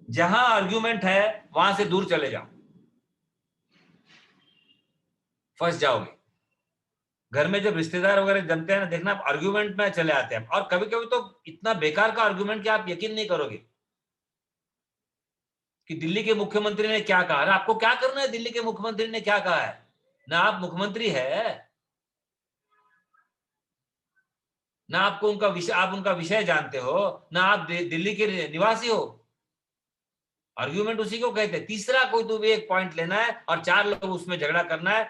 जहां आर्ग्यूमेंट है वहां से दूर चले जाओ, फंस जाओगे। घर में जब रिश्तेदार वगैरह जमते हैं ना, देखना आर्ग्यूमेंट में चले आते हैं, और कभी कभी तो इतना बेकार का आर्ग्यूमेंट कि आप यकीन नहीं करोगे कि दिल्ली के मुख्यमंत्री ने क्या कहा। अरे आपको क्या करना है दिल्ली के मुख्यमंत्री ने क्या कहा है, ना आप मुख्यमंत्री है, ना आपको उनका विषय, आप उनका विषय जानते हो, ना आप दिल्ली के निवासी हो। आर्ग्यूमेंट उसी को कहते हैं। तीसरा कोई तो भी एक पॉइंट लेना है और 4 लोग उसमें झगड़ा करना है,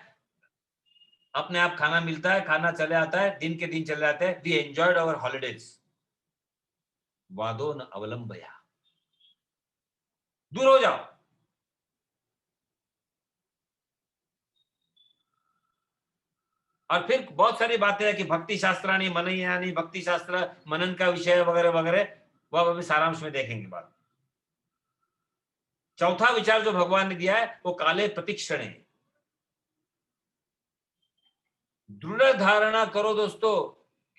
अपने आप खाना मिलता है, खाना चले आता है, दिन के दिन चले जाते हैं। We enjoyed our holidays. वादो न अवलंबया, दूर हो जाओ। और फिर बहुत सारी बातें हैं कि भक्ति शास्त्राणी मनयानी, भक्ति शास्त्र मनन का विषय वगैरह वगैरह, वह अभी सारांश में देखेंगे बात। चौथा विचार जो भगवान ने दिया है वो काले प्रतीक्षणे। दृढ़ धारणा करो दोस्तों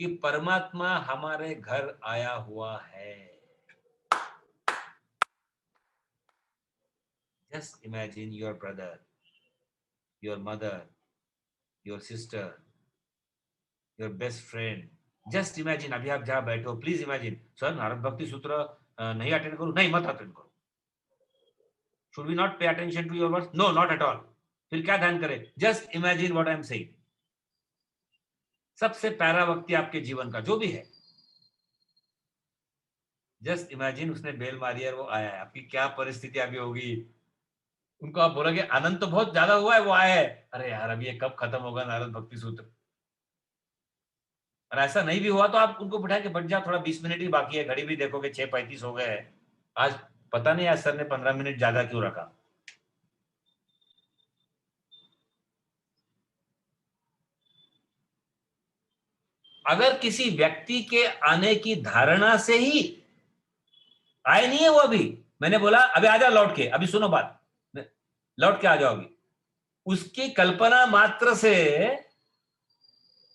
कि परमात्मा हमारे घर आया हुआ है। Just imagine your brother, your mother, your sister, your best friend. Just imagine, अभी आप जहां बैठे हो, प्लीज इमेजिन, सर नारद भक्ति सूत्र नहीं अटेंड करूं, नहीं मत अटेंड करो। Should we not pay attention to your words? No, not at all. फिर क्या ध्यान करें? Just imagine what I am saying. सबसे प्यारा व्यक्ति आपके जीवन का जो भी है, जस्ट इमेजिन उसने बेल मारी है और वो आया है, आपकी क्या परिस्थिति अभी होगी? उनको आप बोलोगे आनंद तो बहुत ज्यादा हुआ है, वो आया है, अरे यार अभी ये कब खत्म होगा नारद भक्ति सूत्र। और ऐसा नहीं भी हुआ तो आप उनको बिठा के बैठ जाओ, थोड़ा 20 मिनट ही बाकी है, घड़ी भी देखोगे 6:35 हो गए हैं। आज पता नहीं आज सर ने 15 मिनट ज्यादा क्यों रखा। अगर किसी व्यक्ति के आने की धारणा से ही, आए नहीं है वो, अभी मैंने बोला अभी आ जाओ लौट के, अभी सुनो बात, लौट के आ जाओगी, उसकी कल्पना मात्र से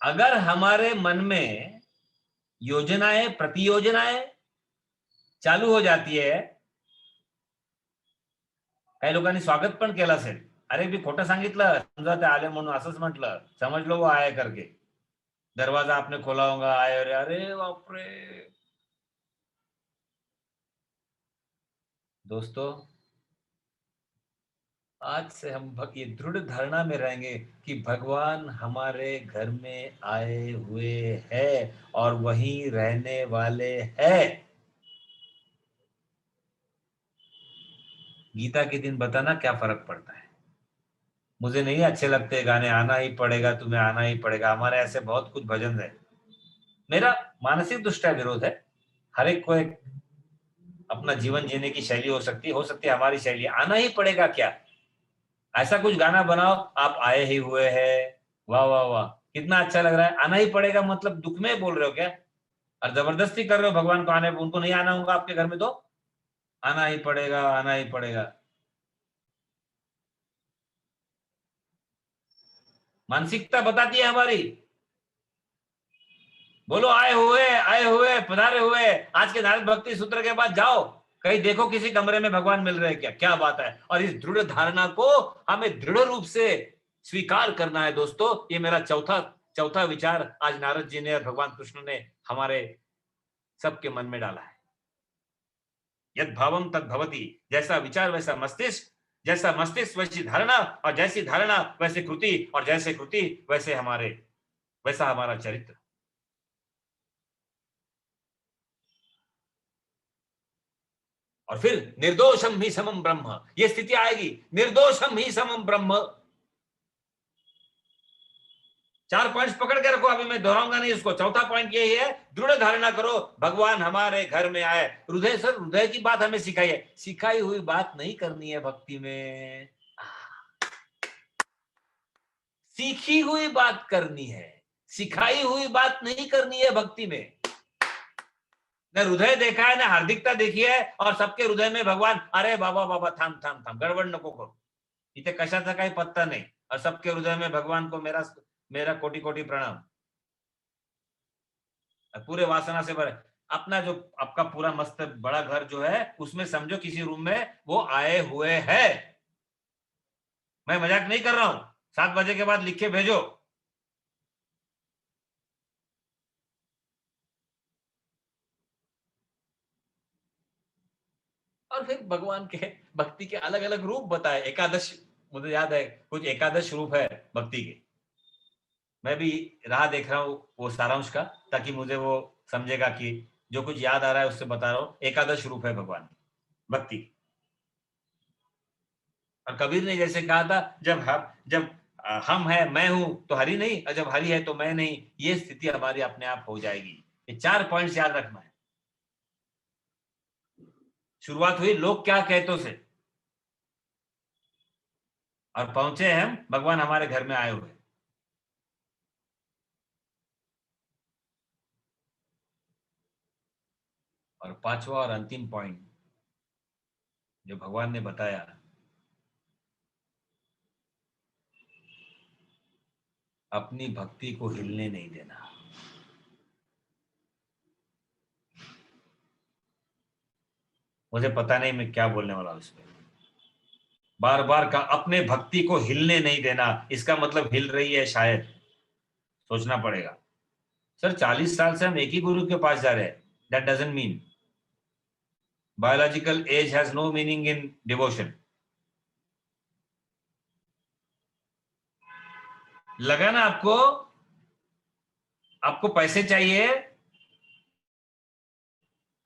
अगर हमारे मन में योजनाएं प्रतियोजनाएं चालू हो जाती है। काही लोकांनी स्वागत पण केलं असेल, अरे मी खोटं सांगितलं, समजा ते आले म्हणून असंच म्हटलं, समझ लो वो आए करके, दरवाजा आपने खोला होगा, आए, अरे अरे बापरे। दोस्तों आज से हम ये दृढ़ धारणा में रहेंगे कि भगवान हमारे घर में आए हुए हैं और वहीं रहने वाले हैं। गीता के दिन बताना क्या फर्क पड़ता है। मुझे नहीं अच्छे लगते गाने, आना ही पड़ेगा, तुम्हें आना ही पड़ेगा, हमारे ऐसे बहुत कुछ भजन है। मेरा मानसिक दृष्टया विरोध है। हर एक को एक अपना जीवन जीने की शैली हो सकती है हमारी शैली। आना ही पड़ेगा क्या? ऐसा कुछ गाना बनाओ, आप आए ही हुए हैं, वाह वाह वाह, कितना अच्छा लग रहा है। आना ही पड़ेगा मतलब दुख में बोल रहे हो क्या? और जबरदस्ती कर रहे हो भगवान को आने, उनको नहीं आना होगा आपके घर में तो आना ही पड़ेगा, आना ही पड़ेगा। मानसिकता बताती है हमारी। बोलो आए हुए पधारे हुए। आज के नारद भक्ति सूत्र के बाद जाओ कहीं देखो किसी कमरे में भगवान मिल रहे हैं क्या? क्या बात है। और इस दृढ़ धारणा को हमें दृढ़ रूप से स्वीकार करना है दोस्तों। ये मेरा चौथा विचार आज नारद जी ने और भगवान कृष्ण ने हमारे सबके मन में डाला है। यद भावम तद भवति। जैसा विचार वैसा मस्तिष्क, जैसा मस्तिष्क वैसी धारणा, और जैसी धारणा वैसे कृति, और जैसे कृति वैसा हमारा चरित्र। और फिर निर्दोषम ही समम ब्रह्म, ये स्थिति आएगी, निर्दोषम ही समम ब्रह्म। 4 पॉइंट्स पकड़ के रखो, अभी मैं दोहराऊंगा नहीं उसको। चौथा पॉइंट यही है, दृढ़ धारणा करो भगवान हमारे घर में आए। हृदय की बात हमें सिखाई है, सिखाई हुई बात नहीं करनी है भक्ति में, सीखी हुई बात करनी है, सिखाई हुई बात नहीं करनी है भक्ति में। न हृदय देखा है, न हार्दिकता देखी है, और सबके हृदय में भगवान, अरे बाबा बाबा थाम थाम थाम, गडबड नको करो, इथे कशाचा काही पत्ता नहीं। और सबके हृदय में भगवान को मेरा मेरा कोटि कोटि प्रणाम। पूरे वासना से भरे अपना जो आपका पूरा मस्त बड़ा घर जो है, उसमें समझो किसी रूम में वो आए हुए है। मैं मजाक नहीं कर रहा हूं। 7 बजे के बाद लिख के भेजो। और फिर भगवान के भक्ति के अलग अलग रूप बताए। एकादश, मुझे याद है कुछ एकादश रूप है भक्ति के। मैं भी राह देख रहा हूँ वो सारांश का, ताकि मुझे वो समझेगा कि जो कुछ याद आ रहा है उससे बता रहा हूँ। एकादश रूप है भगवान की भक्ति। और कबीर ने जैसे कहा था, जब हम है मैं हूं तो हरि नहीं, और जब हरि है तो मैं नहीं, ये स्थिति हमारी अपने आप हो जाएगी। ये 4 पॉइंट्स याद रखना है। शुरुआत हुई लोग क्या कहतों से, और पहुंचे हम भगवान हमारे घर में आए हुए। और 5वां और अंतिम पॉइंट जो भगवान ने बताया, अपनी भक्ति को हिलने नहीं देना। मुझे पता नहीं मैं क्या बोलने वाला हूं इस पे। बार बार का अपने भक्ति को हिलने नहीं देना, इसका मतलब हिल रही है शायद, सोचना पड़ेगा। सर 40 साल से हम एक ही गुरु के पास जा रहे हैं, that doesn't mean biological age has no meaning in devotion. लगा ना आपको? आपको पैसे चाहिए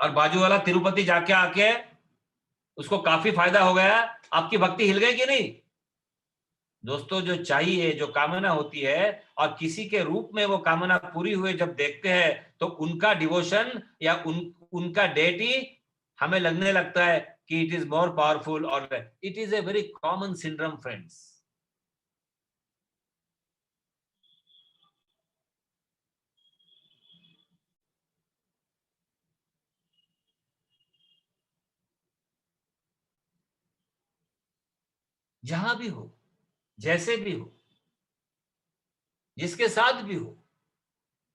और बाजू वाला तिरुपति जाके आके उसको काफी फायदा हो गया, आपकी भक्ति हिल गई कि नहीं? दोस्तों जो चाहिए, जो कामना होती है, और किसी के रूप में वो कामना पूरी हुए जब देखते हैं, तो उनका डिवोशन या उनका डेटी हमें लगने लगता है कि इट इज मोर पावरफुल। और it is a very common syndrome friends. जहां भी हो, जैसे भी हो, जिसके साथ भी हो,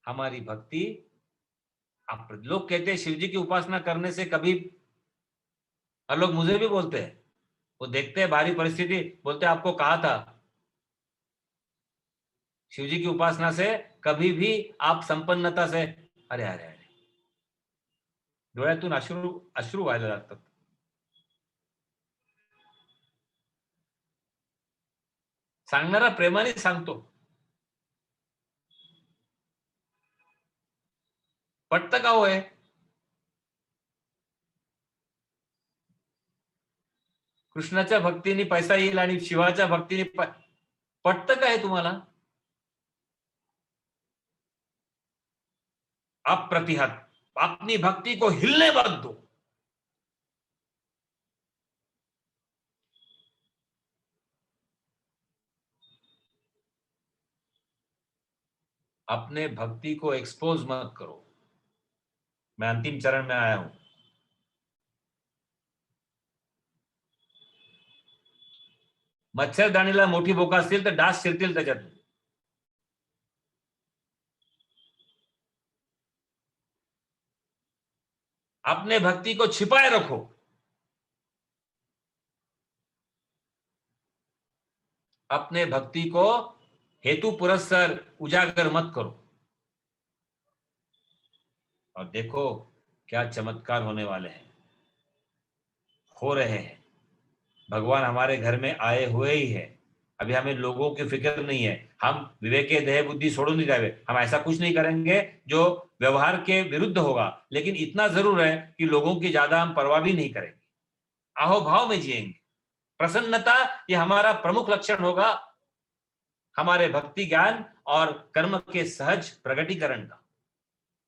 हमारी भक्ति, आप लोग कहते हैं शिव जी की उपासना करने से कभी, और लोग मुझे भी बोलते हैं, वो देखते हैं भारी परिस्थिति, बोलते हैं आपको कहा था शिव जी की उपासना से कभी भी आप संपन्नता से, अरे अरे अरे, डोळ्यातून अश्रू अश्रू व्हायला लागतात। सांगणारा प्रेमाने सांगतो, पटतं का होय? कृष्णाच्या भक्तीने पैसा येईल आणि शिवाच्या भक्तीने पटतं का हे तुम्हाला? अप्रतिहत, अपनी भक्ति को हिलने मत दो। अपने भक्ति को एक्सपोज मत करो। मैं अंतिम चरण में आया हूं। मच्छरदाणीला मोठी बोका असतील तर डास शिरतील त्याच्यात. अपने भक्ति को छिपाए रखो. अपने भक्ति को हेतु पुरस्सर उजागर मत करो. और देखो क्या चमत्कार होने वाले हैं, हो रहे हैं. भगवान हमारे घर में आए हुए ही है. अभी हमें लोगों की फिक्र नहीं है. हम विवेके देह बुद्धि छोड़ो नहीं रहे. हम ऐसा कुछ नहीं करेंगे जो व्यवहार के विरुद्ध होगा, लेकिन इतना जरूर है कि लोगों की ज्यादा हम परवाह भी नहीं करेंगे. अहोभाव में जिएंगे. प्रसन्नता ये हमारा प्रमुख लक्षण होगा हमारे भक्ति ज्ञान और कर्म के सहज प्रगटीकरण का.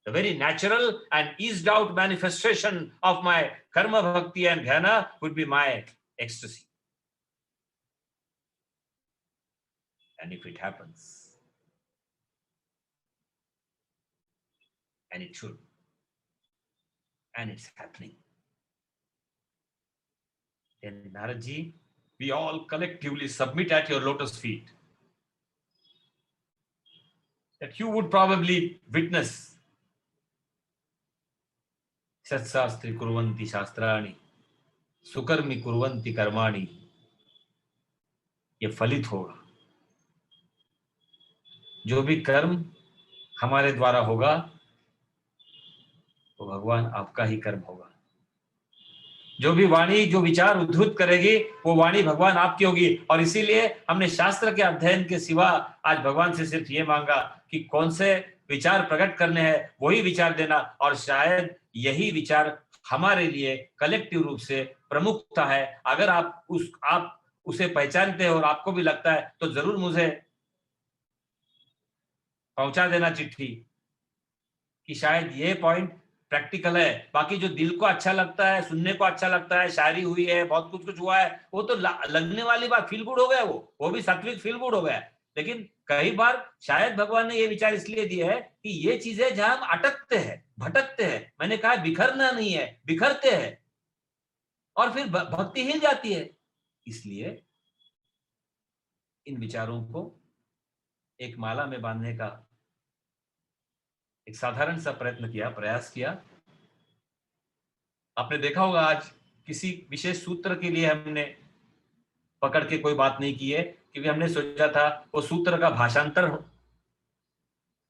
The very natural and eased out manifestation of my karma bhakti and dhyana would be my ecstasy. And if it happens, and it should, and it's happening, then Naradji, we all collectively submit at your lotus feet that you would probably witness सत्शास्त्री कुर्वन्ति शास्त्राणि सुकर्मी कुर्वन्ति कर्माणि. ये फलित होगा. जो भी कर्म हमारे द्वारा होगा वो भगवान आपका ही कर्म होगा. जो भी वाणी जो विचार उद्धृत करेगी वो वाणी भगवान आपकी होगी. और इसीलिए हमने शास्त्र के अध्ययन के सिवा आज भगवान से सिर्फ ये मांगा कि कौन से विचार प्रकट करने हैं वही विचार देना. और शायद यही विचार हमारे लिए कलेक्टिव रूप से प्रमुखता है. अगर आप उसे पहचानते हो और आपको भी लगता है तो जरूर मुझे पहुंचा देना चिट्ठी कि शायद ये पॉइंट प्रैक्टिकल है. बाकी जो दिल को अच्छा लगता है, सुनने को अच्छा लगता है, शायरी हुई है, बहुत कुछ हुआ है, वो तो लगने वाली बात, फील गुड हो गया. वो भी सात्विक फील गुड हो गया. लेकिन कई बार शायद भगवान ने ये विचार इसलिए दिया है कि ये चीजें जहां हम अटकते हैं, भटकते हैं, मैंने कहा बिखरना नहीं है, बिखरते हैं और फिर भक्ति हिल जाती है. इसलिए इन विचारों को एक माला में बांधने का एक साधारण सा प्रयास किया. आपने देखा होगा आज किसी विशेष सूत्र के लिए हमने पकड़ के कोई बात नहीं की है, क्योंकि हमने सोचा था वो सूत्र का भाषांतर हो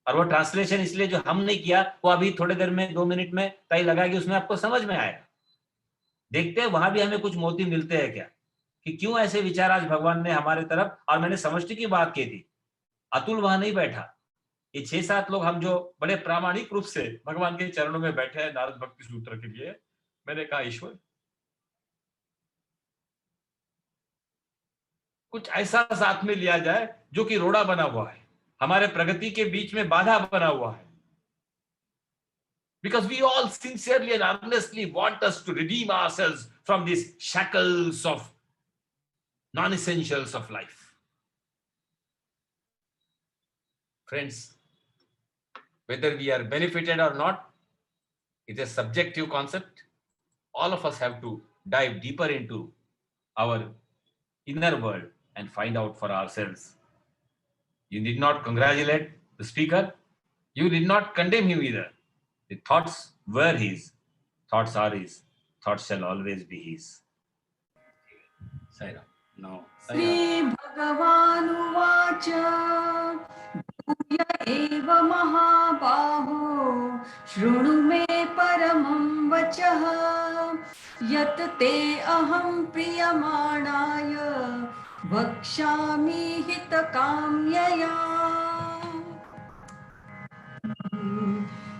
और वो ट्रांसलेशन इसलिए जो हम नहीं किया वो अभी थोड़ी देर में 2 मिनट में ताई लगाएगी, उसमें आपको समझ में आएगा. देखते हैं वहां भी हमें कुछ मोती मिलते हैं क्या, कि क्यों ऐसे विचार आज भगवान ने हमारे तरफ. और मैंने समष्टि की बात की थी, अतुल वहां नहीं बैठा. ये 6-7 लोग हम जो बड़े प्रामाणिक रूप से भगवान के चरणों में बैठे हैं नारद भक्ति सूत्र के लिए, मैंने कहा ईश्वर कुछ ऐसा साथ में लिया जाए जो कि रोड़ा बना हुआ है, हमारे प्रगति के बीच में बाधा बना हुआ है. Because we all sincerely and earnestly want us to redeem ourselves from these shackles of non-essentials of life. Friends, whether we are benefited or not, it's a subjective concept. All of us have to dive deeper into our inner world and find out for ourselves. You did not congratulate the speaker. You did not condemn him either. The thoughts were his. Thoughts are his. Thoughts shall always be his. Sai Ram. No. Shri भगवानुवाच भूय एव महाबाहो शृणु मे परमं वचः यत् ते अहं प्रीयमाणाय वक्ष्यामि हितकाम्यया.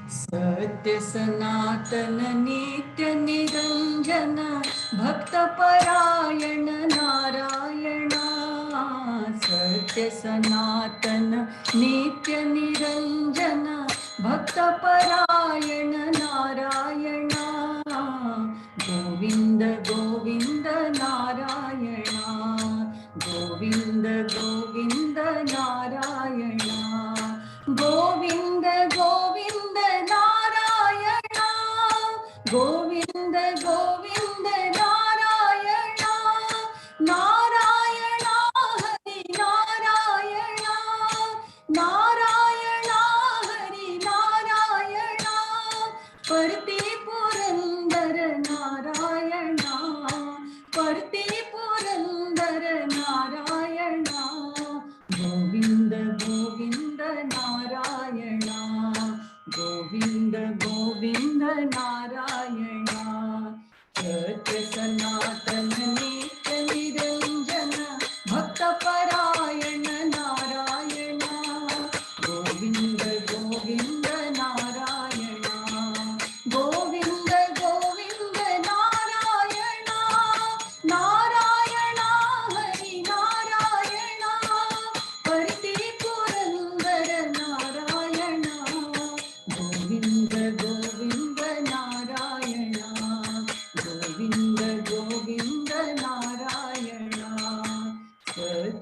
सत्य सनातन नित्य निरंजन भक्त परायण नारायणा. सत्य सनातन नित्य निरंजन भक्त परायण नारायणा. गोविंद गोविंद नारायणा. गोविंद गोविंद नारायणा. गोविंद गोविंद नारायणा. गोविंद गोविंद नारायणा. नारायणा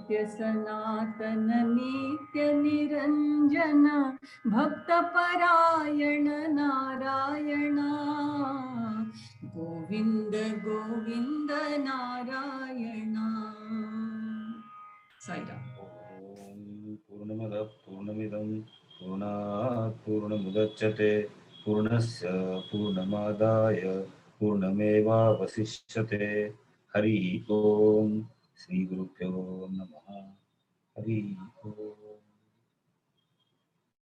सत्य सनातन नित्य निरंजन भक्त परायण नारायण गोविंद गोविंद नारायण साईराम। पूर्णमदः पूर्णमिदं पूर्णात् पूर्णमुदच्यते पूर्णस्य पूर्णमादाय पूर्णमेवावशिष्यते। हरि ओम। श्री गुरुभ्यो नमः। हरि ओम।